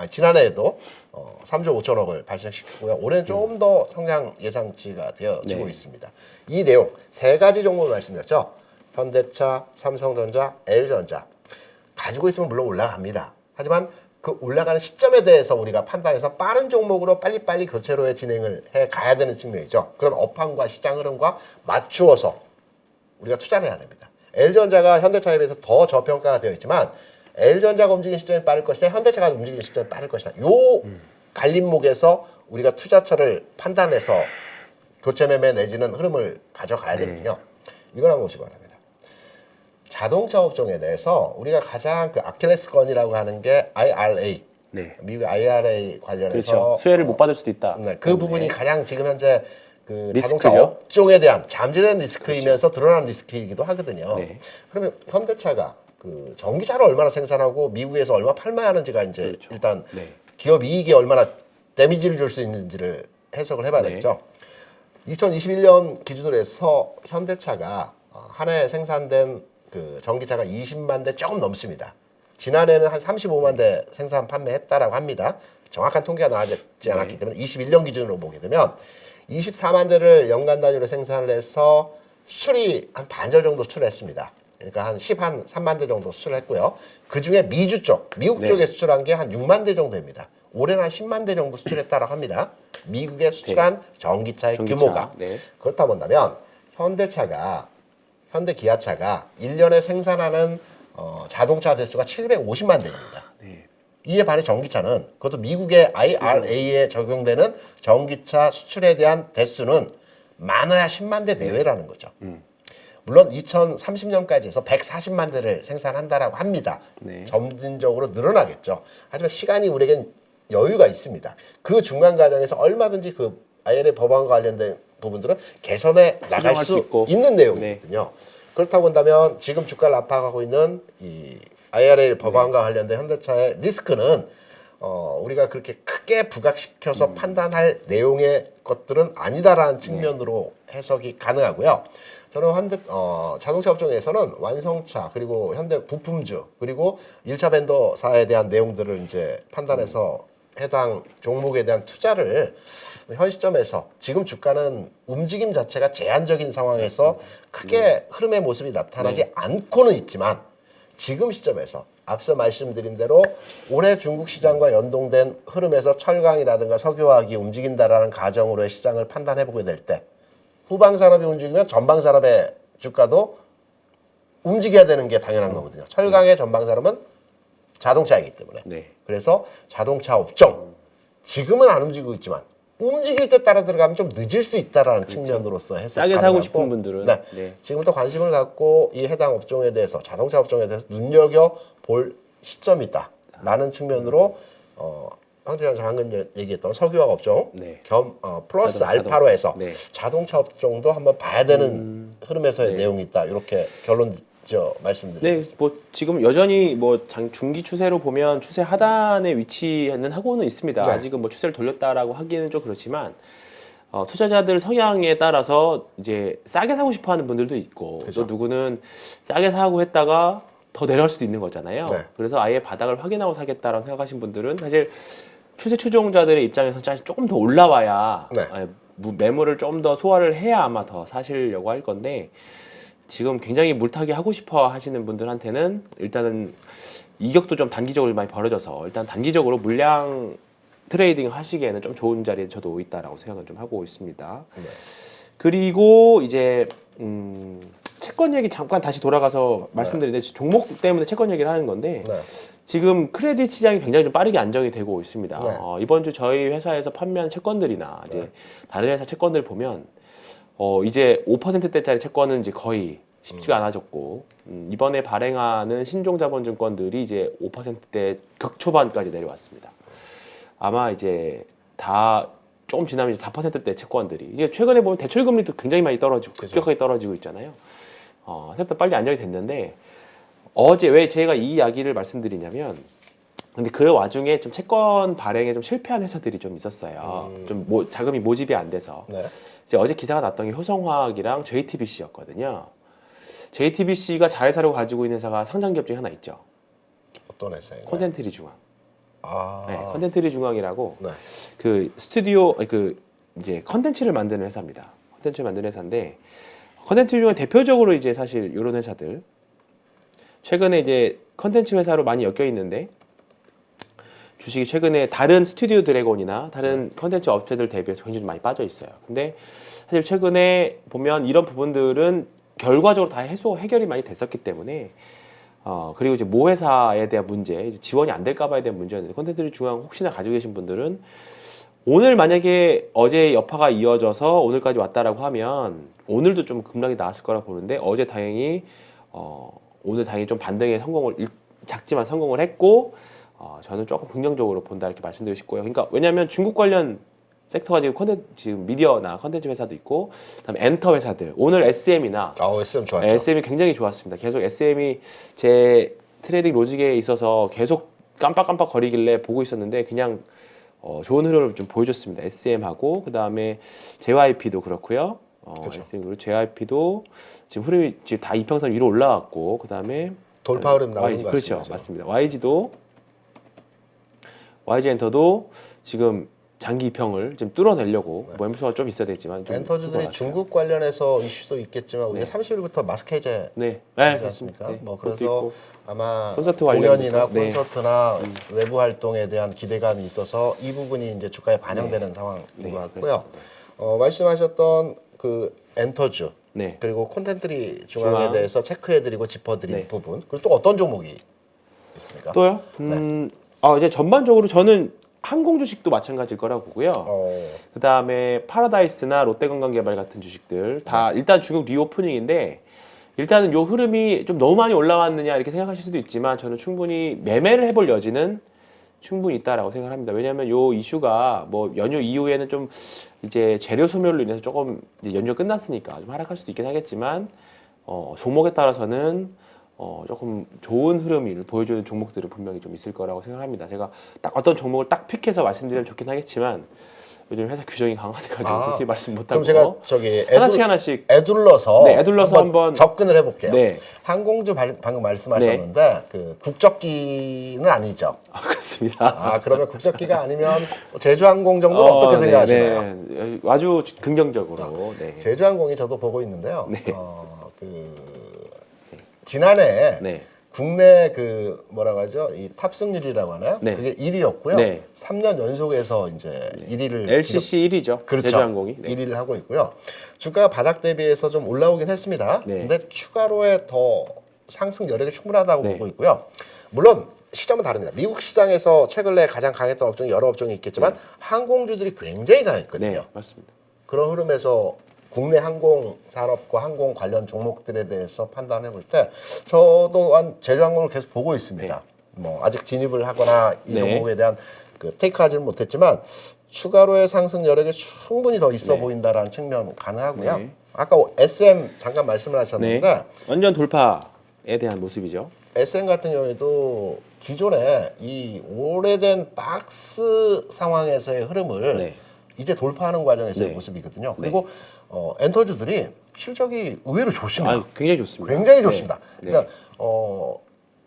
지난해에도 3조 5천억을 발생시켰고요. 올해는 좀 더 성장 예상치가 되어지고 있습니다. 이 내용 세 가지 종목을 말씀드렸죠. 현대차, 삼성전자, LG전자 가지고 있으면 물론 올라갑니다. 하지만 그 올라가는 시점에 대해서 우리가 판단해서 빠른 종목으로 빨리빨리 교체로의 진행을 해 가야 되는 측면이죠. 그런 업황과 시장 흐름과 맞추어서 우리가 투자를 해야 됩니다. LG전자가 현대차에 비해서 더 저평가가 되어 있지만 LG전자가 움직이는 시점이 빠를 것이냐 현대차가 움직이는 시점이 빠를 것이냐 요 갈림목에서 우리가 투자처를 판단해서 교체 매매 내지는 흐름을 가져가야 되거든요. 이걸 한번 보시기 바랍니다. 자동차 업종에 대해서 우리가 가장 그 아킬레스건이라고 하는 게 IRA, 네. 미국 IRA 관련해서 그렇죠. 수혜를 못 받을 수도 있다. 네, 그 부분이 가장 지금 현재 그 리스크죠. 자동차 업종에 대한 잠재된 리스크이면서 드러난 리스크이기도 하거든요. 네. 그러면 현대차가 그 전기차를 얼마나 생산하고 미국에서 얼마 팔아야 하는지가 이제 그렇죠. 일단 네. 기업 이익에 얼마나 데미지를 줄 수 있는지를 해석을 해봐야 네. 되겠죠. 2021년 기준으로 해서 현대차가 한 해 생산된 그 전기차가 20만 대 조금 넘습니다. 지난해는 한 35만 대 생산 판매했다라고 합니다. 정확한 통계가 나와있지 않았기 때문에 21년 기준으로 보게 되면 24만 대를 연간 단위로 생산을 해서 수출이 한 반절 정도 수출했습니다. 그러니까 한 3만 대 정도 수출했고요. 그 중에 미주 쪽, 미국 쪽에 수출한 게 한 6만 대 정도입니다. 올해는 한 10만 대 정도 수출했다고 합니다. 미국에 수출한 전기차의 규모가. 그렇다 본다면 현대 기아차가 1년에 생산하는 자동차 대수가 750만 대입니다. 이에 반해 전기차는 그것도 미국의 IRA에 적용되는 전기차 수출에 대한 대수는 많아야 10만 대 내외라는 거죠. 물론 2030년까지 해서 140만 대를 생산한다라고 합니다. 점진적으로 늘어나겠죠. 하지만 시간이 우리에겐 여유가 있습니다. 그 중간 과정에서 얼마든지 그 IRA 법안과 관련된 부분들은 개선해 나갈 수 있는 내용이거든요. 그렇다 본다면 지금 주가를 압박하고 있는 이 IRA 법안과 관련된 현대차의 리스크는 우리가 그렇게 크게 부각시켜서 판단할 내용의 것들은 아니다라는 측면으로 해석이 가능하고요. 저는 자동차 업종에서는 완성차 그리고 현대 부품주 그리고 1차 벤더사에 대한 내용들을 이제 판단해서 해당 종목에 대한 투자를 현 시점에서 지금 주가는 움직임 자체가 제한적인 상황에서 크게 흐름의 모습이 나타나지 않고는 있지만 지금 시점에서 앞서 말씀드린 대로 올해 중국 시장과 연동된 흐름에서 철강이라든가 석유화학이 움직인다라는 가정으로의 시장을 판단해보게 될 때 후방 산업이 움직이면 전방 산업의 주가도 움직여야 되는 게 당연한 거거든요. 철강의 전방 산업은 자동차이기 때문에. 그래서 자동차 업종 지금은 안 움직이고 있지만 움직일 때 따라 들어가면 좀 늦을 수 있다라는 측면으로서 해석 싸게 사고 싶은 분들은 지금부터 관심을 갖고 이 해당 업종에 대해서 자동차 업종에 대해서 눈여겨 볼 시점이다라는 측면으로 황재현 방금 얘기했던 석유화학 업종 겸 플러스 알파로 해서 자동차 업종도 한번 봐야 되는 흐름에서의 내용이 있다. 이렇게 결론 말씀드립니다. 뭐 지금 여전히 뭐 중기 추세로 보면 추세 하단에 위치는 하고는 있습니다. 아직은 뭐 추세를 돌렸다라고 하기는 좀 그렇지만 투자자들 성향에 따라서 이제 싸게 사고 싶어하는 분들도 있고 또 누구는 싸게 사고 했다가 더 내려갈 수도 있는 거잖아요. 그래서 아예 바닥을 확인하고 사겠다라고 생각하신 분들은 사실 추세 추종자들의 입장에서 조금 더 올라와야 매물을 좀 더 소화를 해야 아마 더 사시려고 할 건데 지금 굉장히 물타기 하고 싶어 하시는 분들한테는 일단은 이격도 좀 단기적으로 많이 벌어져서 일단 단기적으로 물량 트레이딩 하시기에는 좀 좋은 자리에 저도 있다라고 생각을 좀 하고 있습니다. 그리고 이제 채권 얘기 잠깐 다시 돌아가서 말씀드리는데 종목 때문에 채권 얘기를 하는 건데 지금 크레딧 시장이 굉장히 좀 빠르게 안정이 되고 있습니다. 이번 주 저희 회사에서 판매한 채권들이나 이제 다른 회사 채권들 보면 이제 5%대짜리 채권은 이제 거의 쉽지가 않아졌고 이번에 발행하는 신종자본증권들이 이제 5%대 극초반까지 내려왔습니다. 아마 이제 다 조금 지나면 이제 4%대 채권들이 이게 최근에 보면 대출 금리도 굉장히 많이 떨어지고 급격하게 떨어지고 있잖아요. 생각보다 빨리 안정이 됐는데 어제 왜 제가 이 이야기를 말씀드리냐면 근데 그 와중에 좀 채권 발행에 좀 실패한 회사들이 좀 있었어요. 좀 자금이 모집이 안 돼서. 이제 어제 기사가 났던 게 효성화학이랑 JTBC였거든요. JTBC가 자회사로 가지고 있는 회사가 상장기업 중에 하나 있죠. 어떤 회사인가요? 컨텐트리 중앙. 컨텐트리 중앙이라고 그 스튜디오 이제 컨텐츠를 만드는 회사입니다. 컨텐츠를 만드는 회사인데 컨텐츠 중에 대표적으로 이제 사실 이런 회사들 최근에 이제 컨텐츠 회사로 많이 엮여 있는데 주식이 최근에 다른 스튜디오 드래곤이나 다른 컨텐츠 업체들 대비해서 굉장히 많이 빠져 있어요. 근데 사실 최근에 보면 이런 부분들은 결과적으로 다 해결이 많이 됐었기 때문에 그리고 이제 모 회사에 대한 문제, 지원이 안 될까 봐에 대한 문제였는데 컨텐츠 중앙 혹시나 가지고 계신 분들은 오늘 만약에 어제 여파가 이어져서 오늘까지 왔다라고 하면 오늘도 좀 급락이 나왔을 거라 보는데 어제 다행히 오늘 다행히 좀 반등에 작지만 성공을 했고 저는 조금 긍정적으로 본다 이렇게 말씀드리고 싶고요. 그러니까 왜냐하면 중국 관련 섹터가 지금 미디어나 컨텐츠 회사도 있고 그다음에 엔터 회사들 오늘 SM이나 SM 좋았죠. SM이 굉장히 좋았습니다. 계속 SM이 제 트레이딩 로직에 있어서 계속 깜빡깜빡 거리길래 보고 있었는데 그냥 좋은 흐름을 좀 보여줬습니다. SM하고 그 다음에 JYP도 그렇고요. 그렇죠. SM 그리고 JYP도 지금 흐름이 지금 다 이평선 위로 올라왔고 그 다음에 돌파 흐름 나오는 YG 것 그렇죠, 같습니다. 맞습니다. YG 엔터도 지금 장기 이평을 좀 뚫어내려고 뭐 매수가 좀 있어야 되지만 좀 엔터주들이 뚫어놨어요. 중국 관련해서 이슈도 있겠지만 우리가 네. 30일부터 마스크 해제 네, 하지 그렇습니다. 않습니까? 네, 뭐 그것도 그래서 있고. 아마 콘서트 공연이나 관련돼서, 네. 콘서트나 외부 활동에 대한 기대감이 있어서 이 부분이 이제 주가에 반영되는 상황인 네, 것 같고요. 그렇습니다. 말씀하셨던 그 엔터주 네. 그리고 콘텐츠리 중앙에 중앙. 대해서 체크해드리고 짚어드린 네. 부분 그리고 또 어떤 종목이 있습니까? 또요? 이제 전반적으로 저는 항공 주식도 마찬가지일 거라고 보고요. 그 다음에 파라다이스나 롯데관광개발 같은 주식들 다 일단 중국 리오프닝인데 일단은 요 흐름이 좀 너무 많이 올라왔느냐 이렇게 생각하실 수도 있지만 저는 충분히 매매를 해볼 여지는 충분히 있다라고 생각합니다. 왜냐하면 요 이슈가 뭐 연휴 이후에는 좀 이제 재료 소멸로 인해서 조금 이제 연휴가 끝났으니까 좀 하락할 수도 있긴 하겠지만 종목에 따라서는 조금 좋은 흐름을 보여주는 종목들은 분명히 좀 있을 거라고 생각합니다. 제가 딱 어떤 종목을 딱 픽해서 말씀드리면 좋긴 하겠지만 요즘 회사 규정이 강화돼가지고 그렇게 말씀 못하고 그럼 제가 저기 하나씩 애둘러서 네, 애둘러서 한번 접근을 해볼게요. 네. 항공주 방금 말씀하셨는데 그 국적기는 아니죠. 그렇습니다. 그러면 국적기가 아니면 제주항공 정도는 어떻게 생각하시나요? 네. 아주 긍정적으로. 네. 제주항공이 저도 보고 있는데요. 네. 지난해 네. 국내 그 뭐라고 하죠? 이 탑승률이라고 하나요? 네. 그게 1위였고요. 네. 3년 연속해서 이제 1위를 LCC 1위죠. 그렇죠. 제주항공이. 네. 1위를 하고 있고요. 주가가 바닥 대비해서 좀 올라오긴 했습니다. 네. 근데 추가로의 더 상승 여력이 충분하다고 네. 보고 있고요. 물론 시점은 다릅니다. 미국 시장에서 최근에 가장 강했던 업종이 여러 업종이 있겠지만 항공주들이 굉장히 강했거든요. 네, 맞습니다. 그런 흐름에서 국내 항공 산업과 항공 관련 종목들에 대해서 판단해 볼 때 저도 제주항공을 계속 보고 있습니다. 뭐 아직 진입을 하거나 이 네. 종목에 대한 그 테이크하지는 못했지만 추가로의 상승 여력이 충분히 더 있어 네. 보인다라는 측면 가능하고요. 네. 아까 SM 잠깐 말씀을 하셨는데 네. 완전 돌파에 대한 모습이죠. SM 같은 경우에도 기존에 이 오래된 박스 상황에서의 흐름을 네. 이제 돌파하는 과정에서의 네. 모습이거든요. 그리고 엔터주들이 실적이 의외로 좋습니다. 굉장히 좋습니다. 굉장히 좋습니다. 네. 그러니까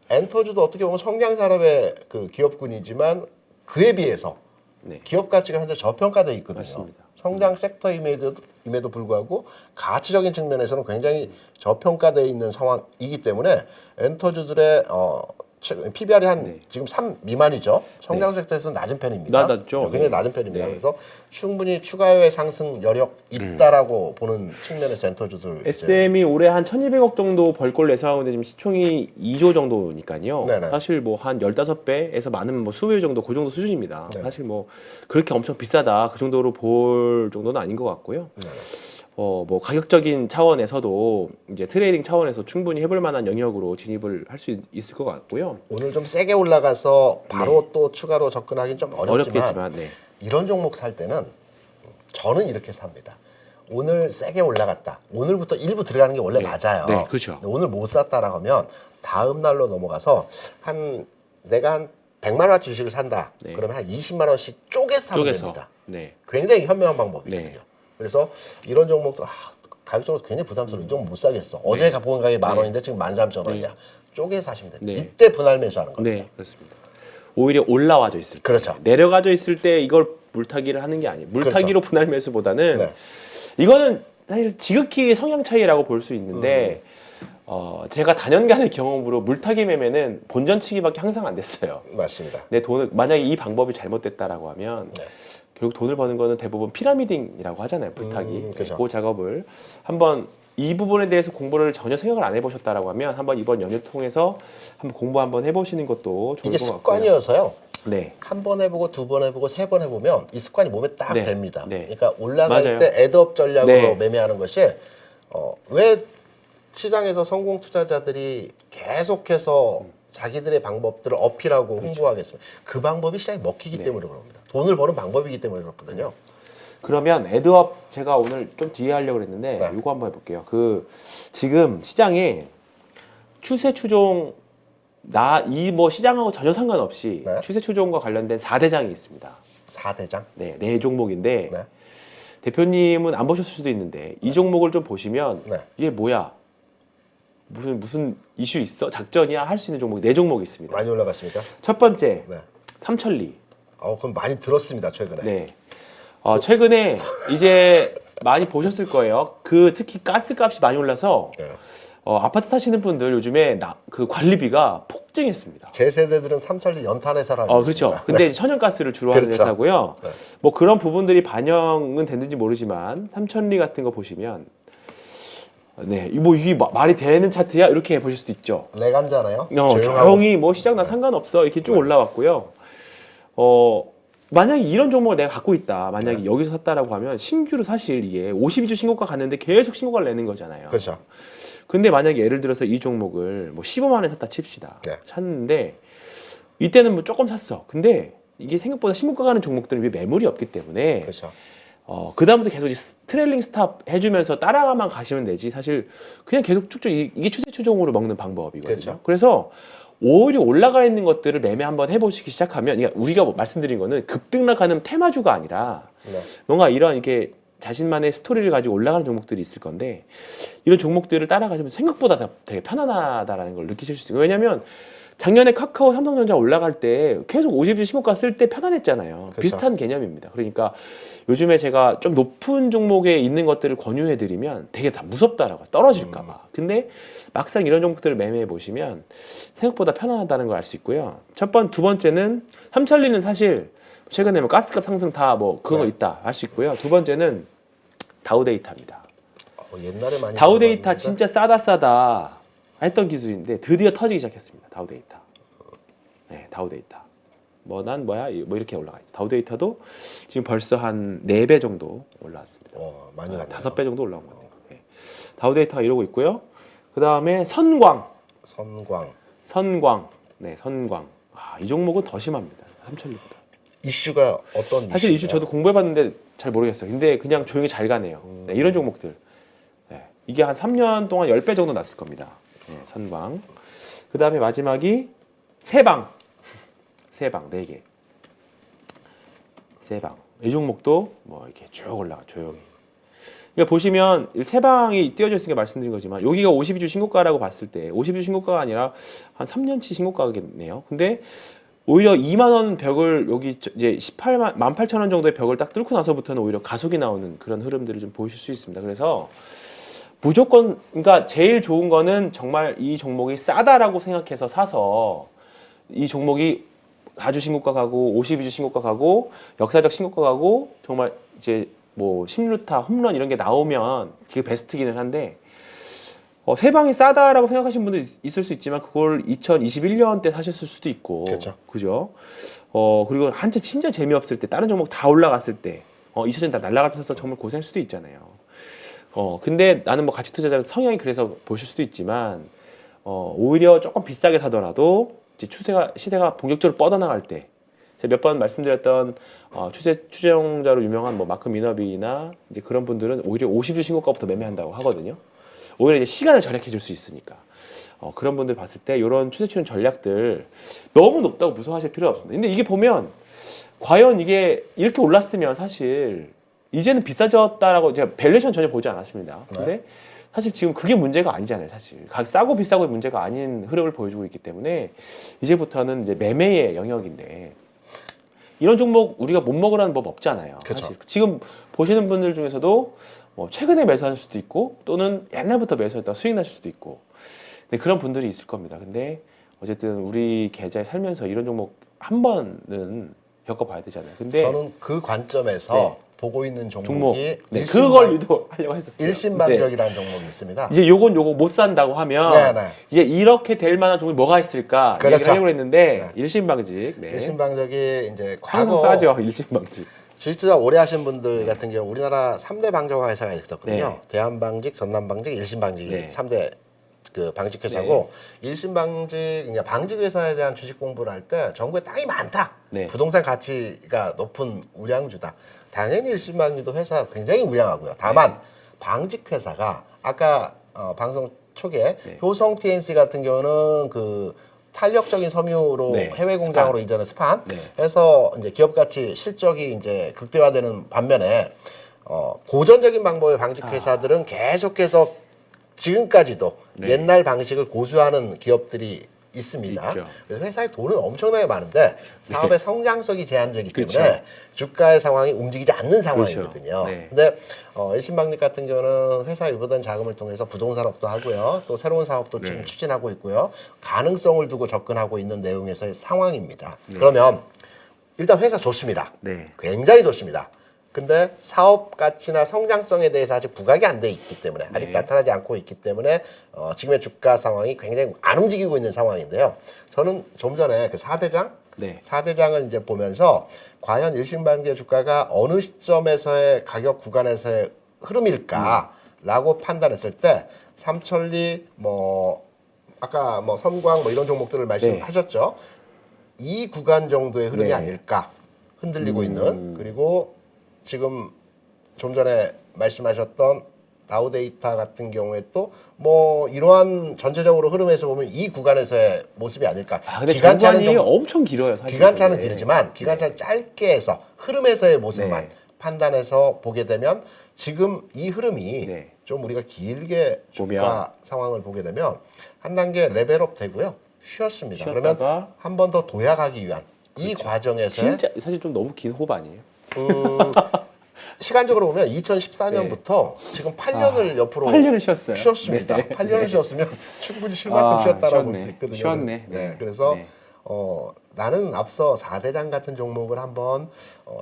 엔터주도 어떻게 보면 성장 산업의 그 기업군이지만 그에 비해서 네. 기업 가치가 현재 저평가되어 있거든요. 맞습니다. 네. 성장 섹터임에도 불구하고 가치적인 측면에서는 굉장히 저평가되어 있는 상황이기 때문에 엔터주들의 PBR이 한 네. 지금 3 미만이죠. 성장 섹터에서는 낮은 편입니다. 낮죠. 굉장히 네. 낮은 편입니다. 네. 그래서 충분히 추가의 상승 여력 있다라고 보는 측면에서 엔터주들 SM이 올해 한 1,200억 정도 벌 걸 예상하는데 지금 시총이 2조 정도니까요. 네네. 사실 뭐 한 15배에서 많으면 뭐 20배 정도 그 정도 수준입니다. 네. 사실 뭐 그렇게 엄청 비싸다 그 정도로 볼 정도는 아닌 것 같고요. 네. 뭐 가격적인 차원에서도 이제 트레이딩 차원에서 충분히 해볼 만한 영역으로 진입을 할 수 있을 것 같고요. 오늘 좀 세게 올라가서 바로 또 추가로 접근하기는 좀 어렵겠지만, 네. 이런 종목 살 때는 저는 이렇게 삽니다. 오늘 세게 올라갔다. 오늘부터 일부 들어가는 게 원래 네. 맞아요. 네, 그렇죠. 근데 오늘 못 샀다라고 하면 다음 날로 넘어가서 내가 한 100만 원짜리 주식을 산다. 네. 그러면 한 20만 원씩 쪼개서 사면 됩니다. 네. 굉장히 현명한 방법이거든요. 네. 그래서 이런 종목들 가격적으로 굉장히 부담스러워. 이 종목 못 사겠어. 어제 본 가격이 10,000원인데 지금 13,000원이야. 쪼개 사시면 됩니다. 네. 이때 분할 매수하는 겁니다. 네, 그렇습니다. 오히려 올라와져 있을 때, 그렇죠. 내려가져 있을 때 이걸 물타기를 하는 게 아니에요. 물타기로 분할 매수보다는 네. 이거는 사실 지극히 성향 차이라고 볼 수 있는데 제가 다년간의 경험으로 물타기 매매는 본전치기밖에 항상 안 됐어요. 맞습니다. 내 돈을 만약에 이 방법이 잘못됐다라고 하면 네. 결국 돈을 버는 거는 대부분 피라미딩이라고 하잖아요. 불타기. 그렇죠. 그 작업을 한번 이 부분에 대해서 공부를 전혀 생각을 안 해보셨다라고 하면 한번 이번 연휴 통해서 한번 공부 한번 해보시는 것도 좋을 이게 것 같고요. 습관이어서요. 네. 한 번 해보고 두 번 해보고 세 번 해보면 이 습관이 몸에 딱 네. 밴니다. 네. 그러니까 올라갈 맞아요. 때 애드업 전략으로 네. 매매하는 것이 왜 시장에서 성공 투자자들이 계속해서 자기들의 방법들을 어필하고 홍보하겠습니까? 그 방법이 시장에 먹히기 네. 때문에 그럽니다. 돈을 버는 방법이기 때문에 그렇거든요. 그러면 애드업 제가 오늘 좀 뒤에 하려고 했는데 네. 이거 한번 해볼게요. 지금 시장에 추세 추종 뭐 시장하고 전혀 상관없이 네. 추세 추종과 관련된 4대장이 있습니다. 4대장? 네, 4종목인데 네. 대표님은 안 보셨을 수도 있는데 이 종목을 좀 보시면 네. 이게 뭐야? 무슨 이슈 있어? 작전이야? 할 수 있는 종목이 4종목이 있습니다. 많이 올라갔습니까? 첫 번째 네. 삼천리. 그럼 많이 들었습니다, 최근에. 네. 최근에 이제 많이 보셨을 거예요. 특히 가스값이 많이 올라서 네. 아파트 사시는 분들 요즘에 그 관리비가 폭증했습니다. 제 세대들은 삼천리 연탄회사를 알고 그렇죠. 있습니다. 근데 이제 천연가스를 주로 하는 그렇죠. 회사고요. 네. 뭐 그런 부분들이 반영은 됐는지 모르지만 삼천리 같은 거 보시면 네, 뭐 이게 말이 되는 차트야 이렇게 보실 수도 있죠. 레간잖아요. 조용히 뭐 시장 나 상관없어 이렇게 쭉 네. 올라왔고요. 만약에 이런 종목을 내가 갖고 있다. 만약에 네. 여기서 샀다라고 하면 신규로 사실 이게 52주 신고가 갔는데 계속 신고가를 내는 거잖아요. 그렇죠. 근데 만약에 예를 들어서 이 종목을 뭐 15만 원에 샀다 칩시다. 네. 샀는데 이때는 뭐 조금 샀어. 근데 이게 생각보다 신고가 가는 종목들은 왜 매물이 없기 때문에 그렇죠. 그다음부터 계속 트레일링 스탑 해주면서 따라가만 가시면 되지. 사실 그냥 계속 쭉쭉 이게 추세 추종으로 먹는 방법이거든요. 그렇죠. 그래서 오히려 올라가 있는 것들을 매매 한번 해보시기 시작하면, 그러니까 우리가 말씀드린 거는 급등락하는 테마주가 아니라 네. 뭔가 이런 이렇게 자신만의 스토리를 가지고 올라가는 종목들이 있을 건데 이런 종목들을 따라가시면 생각보다 되게 편안하다라는 걸 느끼실 수 있어요. 왜냐하면 작년에 카카오, 삼성전자 올라갈 때 계속 50주 신고가 쓸 때 편안했잖아요. 그렇죠. 비슷한 개념입니다. 그러니까 요즘에 제가 좀 높은 종목에 있는 것들을 권유해드리면 되게 다 무섭다라고 떨어질까봐. 근데 막상 이런 종목들을 매매해 보시면 생각보다 편안하다는 걸 알 수 있고요. 두 번째는 삼천리는 사실 최근에 뭐 가스값 상승 다 뭐 그거 네. 있다 할 수 있고요. 두 번째는 다우데이터입니다. 옛날에 많이 다우데이터 들어봤는데. 진짜 싸다 했던 기술인데 드디어 터지기 시작했습니다. 다우데이터. 네, 다우데이터. 뭐 이렇게 올라가 있죠. 다우데이터도 지금 벌써 한 4배 정도 올라왔습니다. 많이 갔네요. 5배 정도 올라온 것 같아요. 네. 다우데이터가 이러고 있고요. 그 다음에 선광. 네, 선광. 이 종목은 더 심합니다. 삼천리보다. 이슈가 어떤 사실 이슈 이슈인가요? 저도 공부해봤는데 잘 모르겠어요. 근데 그냥 조용히 잘 가네요. 네, 이런 종목들. 네, 이게 한 3년 동안 10배 정도 났을 겁니다. 네, 선광. 그 다음에 마지막이 세방. 4개. 세방. 이 종목도 뭐 이렇게 쭉 올라가 조용히. 그러니까 보시면 세방이 띄어져 있으니까 말씀드린 거지만 여기가 52주 신고가라고 봤을 때 52주 신고가가 아니라 한 3년치 신고가겠네요. 근데 오히려 2만 원 벽을 여기 이제 18만 정도의 벽을 딱 뚫고 나서부터는 오히려 가속이 나오는 그런 흐름들을 좀 보실 수 있습니다. 그래서 무조건 그러니까 제일 좋은 거는 정말 이 종목이 싸다라고 생각해서 사서 이 종목이 4주 신고가 가고 52주 신고가 가고 역사적 신고가 가고 정말 이제 뭐 10루타 홈런 이런 게 나오면 그게 베스트기는 한데 세방이 싸다라고 생각하시는 분도 있을 수 있지만 그걸 2021년 때 사셨을 수도 있고 그렇죠. 그죠? 그리고 한참 진짜 재미없을 때 다른 종목 다 올라갔을 때 2차전 다 날라갈 때 사서 정말 고생할 수도 있잖아요. 근데 나는 뭐 가치 투자자 성향이 그래서 보실 수도 있지만 오히려 조금 비싸게 사더라도 이제 시세가 본격적으로 뻗어나갈 때 제가 몇 번 말씀드렸던 추세 추정자로 유명한 뭐 마크 미너비나 이제 그런 분들은 오히려 50주 신고가부터 매매한다고 하거든요. 오히려 이제 시간을 절약해 줄 수 있으니까 그런 분들 봤을 때 이런 추세 추정 전략들 너무 높다고 무서워하실 필요 없습니다. 근데 이게 보면 과연 이게 이렇게 올랐으면 사실 이제는 비싸졌다라고 제가 밸류에이션 전혀 보지 않았습니다. 근데 사실 지금 그게 문제가 아니잖아요. 사실 가격 싸고 비싸고의 문제가 아닌 흐름을 보여주고 있기 때문에 이제부터는 이제 매매의 영역인데 이런 종목 우리가 못 먹으라는 법 없잖아요. 그쵸. 사실 지금 보시는 분들 중에서도 뭐 최근에 매수하실 수도 있고 또는 옛날부터 매수했다 수익 나실 수도 있고 근데 그런 분들이 있을 겁니다. 근데 어쨌든 우리 계좌에 살면서 이런 종목 한 번은 겪어봐야 되잖아요. 근데 저는 그 관점에서 네. 보고 있는 종목. 종목이 네, 그걸 유도하려고 했었어요. 일신방적이라는 종목이 있습니다. 이제 요거 못 산다고 하면 네네. 이제 이렇게 될 만한 종목이 뭐가 있을까 그렇죠. 얘기를 하려고 했는데 네. 일신방직. 네. 일신방적이 이제 항상 과거 싸죠 일신방직. 주식 투자 오래 하신 분들 같은 경우 우리나라 3대 방정화 회사가 있었거든요. 네. 대한방직, 전남방직, 일신방직이 네. 3대 그 방직 회사고 일신방직 그러니까 방직 회사에 대한 주식 공부를 할 때 전국에 땅이 많다. 네. 부동산 가치가 높은 우량주다. 당연히 일신방직도 회사 굉장히 우량하고요. 다만 방직 회사가 아까 방송 초기에 네. 효성 TNC 같은 경우는 그 탄력적인 섬유로 네. 해외 공장으로 스판. 이전을 스판 네. 해서 이제 기업 가치 실적이 이제 극대화되는 반면에 고전적인 방법의 방직 회사들은 계속해서 지금까지도 네. 옛날 방식을 고수하는 기업들이 있습니다. 있죠. 그래서 회사에 돈은 엄청나게 많은데 사업의 성장성이 제한적이기 때문에 그렇죠. 주가의 상황이 움직이지 않는 상황이거든요. 그렇죠. 네. 근데 일신방직 같은 경우는 회사에 유보된 자금을 통해서 부동산업도 하고요. 또 새로운 사업도 지금 네. 추진하고 있고요. 가능성을 두고 접근하고 있는 내용에서의 상황입니다. 그러면 일단 회사 좋습니다. 네. 굉장히 좋습니다. 근데 사업 가치나 성장성에 대해서 아직 부각이 안 돼 있기 때문에 아직 네. 나타나지 않고 있기 때문에 지금의 주가 상황이 굉장히 안 움직이고 있는 상황인데요. 저는 좀 전에 그 4대장 네. 4대장을 이제 보면서 과연 일신방지의 주가가 어느 시점에서의 가격 구간에서의 흐름일까라고 판단했을 때 삼천리 아까 선광 이런 종목들을 말씀하셨죠. 이 구간 정도의 흐름이 네. 아닐까 흔들리고 있는 그리고 지금 좀 전에 말씀하셨던 다우데이터 같은 경우에 또 이러한 전체적으로 흐름에서 보면 이 구간에서의 모습이 아닐까. 근데 기간차는 엄청 길어요. 사실. 기간차는 길지만 기간차를 짧게 해서 흐름에서의 모습만 네. 판단해서 보게 되면 지금 이 흐름이 네. 좀 우리가 길게 주가 보면. 상황을 보게 되면 한 단계 레벨업 되고요. 쉬었습니다. 쉬었다가 그러면 한 번 더 도약하기 위한 이 과정에서 진짜 사실 좀 너무 긴 호흡 아니에요? 시간적으로 보면 2014년부터 지금 8년을 옆으로 8년을 쉬었어요. 쉬었습니다. 네. 8년을 쉬었으면 충분히 쉴 만큼 쉬었다라고 볼 수 쉬었네. 있거든요. 쉬었네. 네. 그래서 네. 나는 앞서 4대장 같은 종목을 한번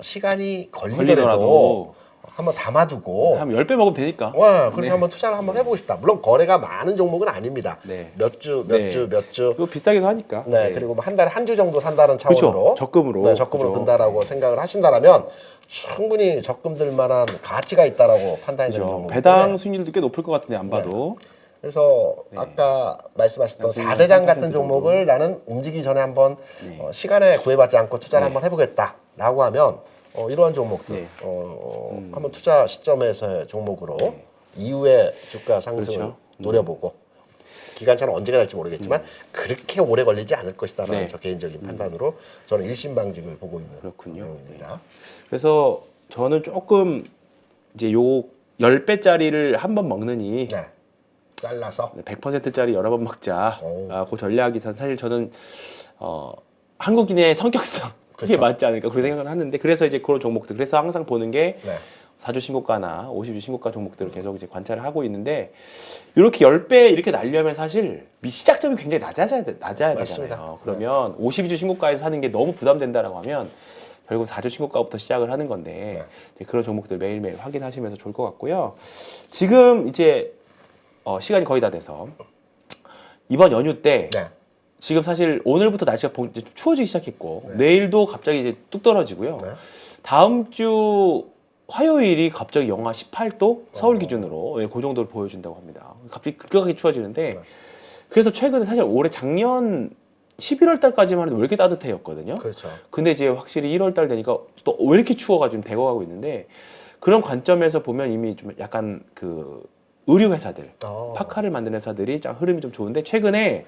시간이 걸리더라도 걸리더라도 한번 담아두고 한 10배 먹으면 되니까. 그렇게 네. 한번 투자를 한번 해보고 싶다. 물론 거래가 많은 종목은 아닙니다. 네. 몇 주. 이거 비싸기도 하니까. 네, 그리고 한 달에 한 주 정도 산다는 차원으로 그렇죠. 적금으로. 네, 적금으로 그죠. 든다라고 생각을 하신다라면 충분히 적금 들 만한 가치가 있다라고 판단이 되는 그죠. 종목. 배당 수익률도 꽤 높을 것 같은데 안 봐도. 그래서 아까 말씀하셨던 양수익 4대장 같은 3% 종목을 나는 움직이기 전에 한번 네. 시간에 구애받지 않고 투자를 네. 한번 해보겠다라고 하면 이러한 종목들 네. 한번 투자 시점에서의 종목으로 이후에 주가 상승을 그렇죠. 노려보고 기간차는 언제가 될지 모르겠지만 그렇게 오래 걸리지 않을 것이다라는 네. 저 개인적인 판단으로 저는 일신방직을 보고 있는 그렇군요. 내용입니다. 그래서 저는 조금 이제 요 10배짜리를 한 번 먹느니 네. 잘라서 100%짜리 여러 번 먹자. 오. 그 전략이 사실 저는 한국인의 성격상 그게 그렇죠. 맞지 않을까 그렇게 생각을 하는데 그래서 이제 그런 종목들 그래서 항상 보는 게 네. 4주 신고가나 50주 신고가 종목들을 계속 이제 관찰을 하고 있는데 이렇게 10배 이렇게 날려면 사실 시작점이 굉장히 낮아야 맞습니다. 되잖아요. 그러면 52주 신고가에서 사는 게 너무 부담된다라고 하면 결국 4주 신고가부터 시작을 하는 건데 이제 그런 종목들 매일매일 확인하시면서 좋을 것 같고요. 지금 이제 시간이 거의 다 돼서 이번 연휴 때 네. 지금 사실 오늘부터 날씨가 이제 좀 추워지기 시작했고 네. 내일도 갑자기 이제 뚝 떨어지고요. 네. 다음 주 화요일이 갑자기 영하 18도 서울 기준으로 그 정도를 보여준다고 합니다. 갑자기 급격하게 추워지는데 네. 그래서 최근에 사실 올해 작년 11월 달까지만 해도 왜 이렇게 따뜻해였거든요. 그렇죠. 근데 이제 확실히 1월 달 되니까 또 왜 이렇게 추워가지고 대거하고 있는데 그런 관점에서 보면 이미 좀 약간 그 의류 회사들, 파카를 만드는 회사들이 흐름이 좀 좋은데 최근에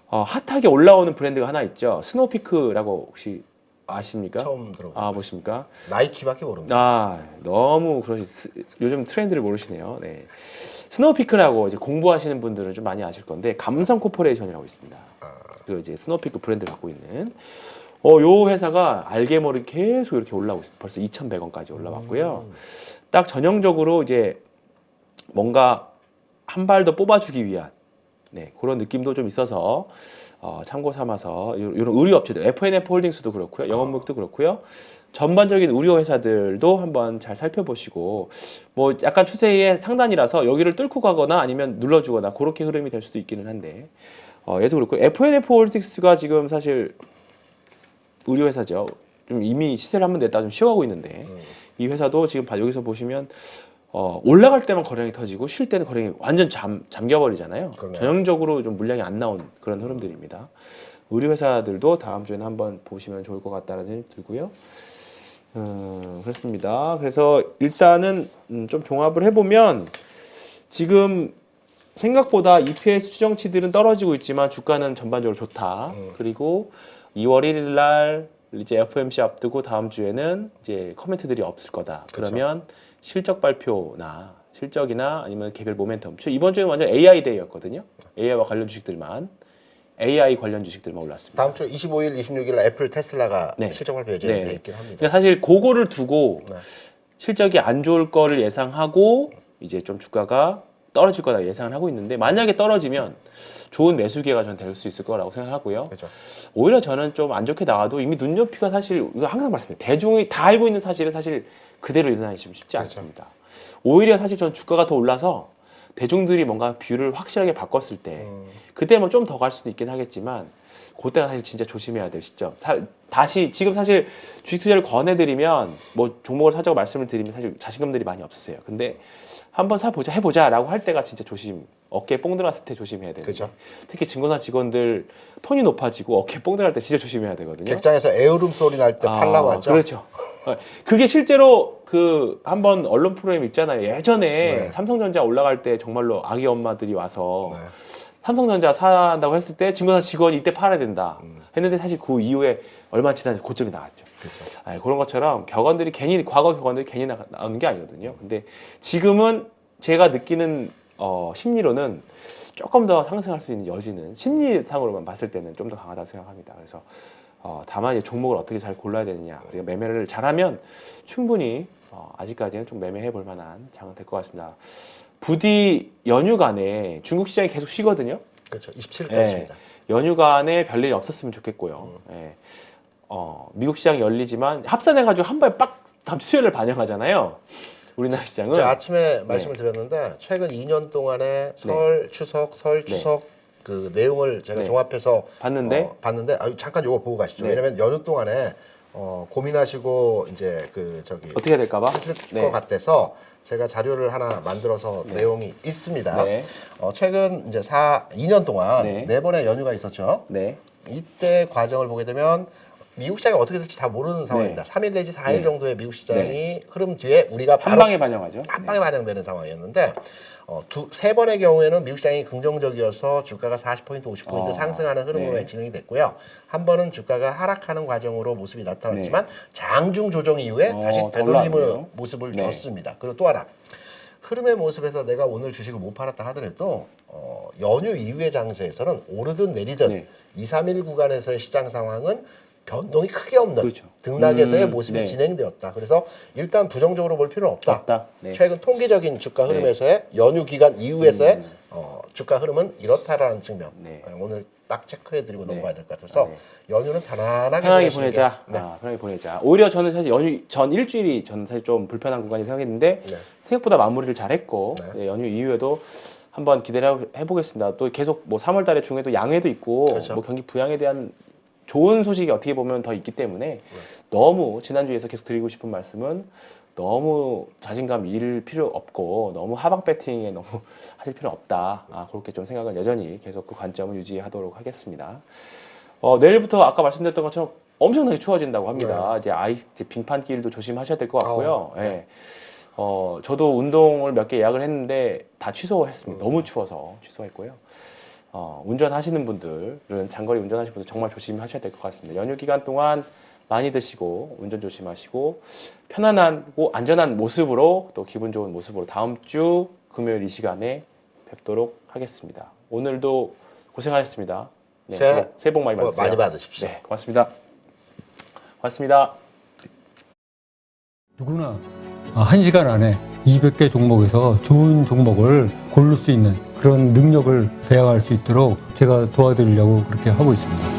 핫하게 올라오는 브랜드가 하나 있죠. 스노우피크라고 혹시 아십니까? 처음 들어봐요. 보십니까? 나이키밖에 모릅니다. 너무 요즘 트렌드를 모르시네요. 네. 스노우피크라고 이제 공부하시는 분들은 좀 많이 아실 건데 감성 코퍼레이션이라고 있습니다. 그 이제 스노우피크 브랜드를 갖고 있는 요 회사가 알게 모르게 계속 이렇게 올라오고 있습니다. 벌써 2,100원까지 올라왔고요. 딱 전형적으로 이제 뭔가 한 발 더 뽑아주기 위한 그런 느낌도 좀 있어서 참고 삼아서 이런 의류 업체들, F&F 홀딩스도 그렇고요, 영업무역도 그렇고요. 전반적인 우려 회사들도 한번 잘 살펴보시고 뭐 약간 추세의 상단이라서 여기를 뚫고 가거나 아니면 눌러주거나 그렇게 흐름이 될 수도 있기는 한데 예서 그렇고 F&F 홀딩스가 지금 사실 의료 회사죠. 좀 이미 시세를 한번 냈다 좀 쉬어가고 있는데 이 회사도 지금 여기서 보시면 올라갈 때만 거래량이 터지고 쉴 때는 거래량이 완전 잠겨버리잖아요. 그러네요. 전형적으로 좀 물량이 안 나온 그런 흐름들입니다. 의료 회사들도 다음 주에는 한번 보시면 좋을 것 같다는 생각이 들고요. 그렇습니다. 그래서 일단은 좀 종합을 해보면 지금 생각보다 EPS 추정치들은 떨어지고 있지만 주가는 전반적으로 좋다. 그리고 2월 1일 날 이제 FOMC 앞두고 다음 주에는 이제 코멘트들이 없을 거다. 그러면 실적 발표나 실적이나 아니면 개별 모멘텀. 이번 주에는 완전 AI 데이였거든요. AI와 관련 주식들만. AI 관련 주식들만 올랐습니다. 다음 주 25일, 26일 애플, 테슬라가 네. 실적 발표 예정돼 네. 있긴 합니다. 그러니까 사실 그거를 두고 네. 실적이 안 좋을 거를 예상하고 이제 좀 주가가 떨어질 거다 예상을 하고 있는데 만약에 떨어지면 좋은 매수 기회가 저는 될 수 있을 거라고 생각하고요. 그렇죠. 오히려 저는 좀 안 좋게 나와도 이미 눈높이가 사실 이거 항상 말씀드려요. 대중이 다 알고 있는 사실은 사실 그대로 일어나기 좀 쉽지 그렇죠. 않습니다. 오히려 사실 저는 주가가 더 올라서 대중들이 뭔가 뷰를 확실하게 바꿨을 때 그때 뭐 좀 더 갈 수도 있긴 하겠지만 그때가 사실 진짜 조심해야 될 시점. 다시 지금 사실 주식 투자를 권해드리면 뭐 종목을 사자고 말씀을 드리면 사실 자신감들이 많이 없으세요. 근데 한번 사보자 해보자라고 할 때가 진짜 어깨에 뽕 들어갔을 때 조심해야 돼요. 그렇죠. 특히 증권사 직원들 톤이 높아지고 어깨에 뽕 들어갈 때 진짜 조심해야 되거든요. 객장에서 에어룸 소리 날 때 팔라고 하죠. 그렇죠. 그게 실제로 그 한번 언론 프로그램 있잖아요. 예전에 네. 삼성전자 올라갈 때 정말로 아기 엄마들이 와서 네. 삼성전자 산다고 했을 때 증권사 직원이 이때 팔아야 된다 했는데 사실 그 이후에 얼마 지나서 고점이 나왔죠. 그렇죠. 그런 것처럼 과거 격언들이 괜히 나오는 게 아니거든요. 근데 지금은 제가 느끼는 심리로는 조금 더 상승할 수 있는 여지는 심리상으로만 봤을 때는 좀 더 강하다고 생각합니다. 그래서 다만 이 종목을 어떻게 잘 골라야 되느냐, 우리가 매매를 잘하면 충분히 아직까지는 좀 매매해 볼 만한 장은 될 것 같습니다. 부디 연휴간에 중국 시장이 계속 쉬거든요. 그렇죠. 27일까지입니다. 연휴간에 별일이 없었으면 좋겠고요. 미국 시장이 열리지만 합산해가지고 한 번에 빡 다음 수요일을 반영하잖아요. 우리나라 시장은. 제가 아침에 말씀을 드렸는데 최근 2년 동안에 설, 추석, 그 내용을 제가 종합해서 봤는데 잠깐 요거 보고 가시죠. 네. 왜냐면 연휴 동안에 고민하시고 이제 어떻게 해야 될까봐 하실 것 같아서 제가 자료를 하나 만들어서 내용이 있습니다. 최근 이제 2년 동안 네 번의 연휴가 있었죠. 이때 과정을 보게 되면 미국 시장이 어떻게 될지 다 모르는 상황입니다. 3일 내지 4일 정도의 미국 시장이 흐름 뒤에 우리가 바로 한 방에 반영하죠. 한 방에 반영되는 상황이었는데 세 번의 경우에는 미국 시장이 긍정적이어서 주가가 40포인트, 50포인트 상승하는 흐름으로 진행이 됐고요. 한 번은 주가가 하락하는 과정으로 모습이 나타났지만 장중 조정 이후에 다시 되돌림을 모습을 줬습니다. 그리고 또 하나 흐름의 모습에서 내가 오늘 주식을 못 팔았다 하더라도 연휴 이후의 장세에서는 오르든 내리든 2, 3일 구간에서의 시장 상황은 변동이 크게 없는 등락에서의 모습이 진행되었다. 그래서 일단 부정적으로 볼 필요는 없다. 최근 통계적인 주가 흐름에서의 연휴 기간 이후에서의 주가 흐름은 이렇다라는 측면. 오늘 딱 체크해드리고 넘어가야 될 것 같아서 연휴는 편안하게 보내자. 편하게 보내자. 오히려 저는 사실 연휴 전 일주일이 저는 사실 좀 불편한 구간이 생각했는데 생각보다 마무리를 잘했고 연휴 이후에도 한번 기대를 해보겠습니다. 또 계속 뭐 3월달에 중에도 양회도 있고 뭐 경기 부양에 대한 좋은 소식이 어떻게 보면 더 있기 때문에 너무 지난주에서 계속 드리고 싶은 말씀은 너무 자신감 잃을 필요 없고 너무 하방 배팅에 너무 하실 필요 없다. 그렇게 좀 생각은 여전히 계속 그 관점을 유지하도록 하겠습니다. 내일부터 아까 말씀드렸던 것처럼 엄청나게 추워진다고 합니다. 이제 빙판길도 조심하셔야 될 것 같고요. 저도 운동을 몇 개 예약을 했는데 다 취소했습니다. 너무 추워서 취소했고요. 운전하시는 분들은 장거리 운전하시는 분들 정말 조심하셔야 될 것 같습니다. 연휴 기간 동안 많이 드시고 운전 조심하시고 편안하고 안전한 모습으로 또 기분 좋은 모습으로 다음 주 금요일 이 시간에 뵙도록 하겠습니다. 오늘도 고생하셨습니다. 새해 복 많이 받으세요. 많이 받으십시오. 고맙습니다. 고맙습니다. 누구나 1시간 안에 200개 종목에서 좋은 종목을 고를 수 있는 그런 능력을 배양할 수 있도록 제가 도와드리려고 그렇게 하고 있습니다.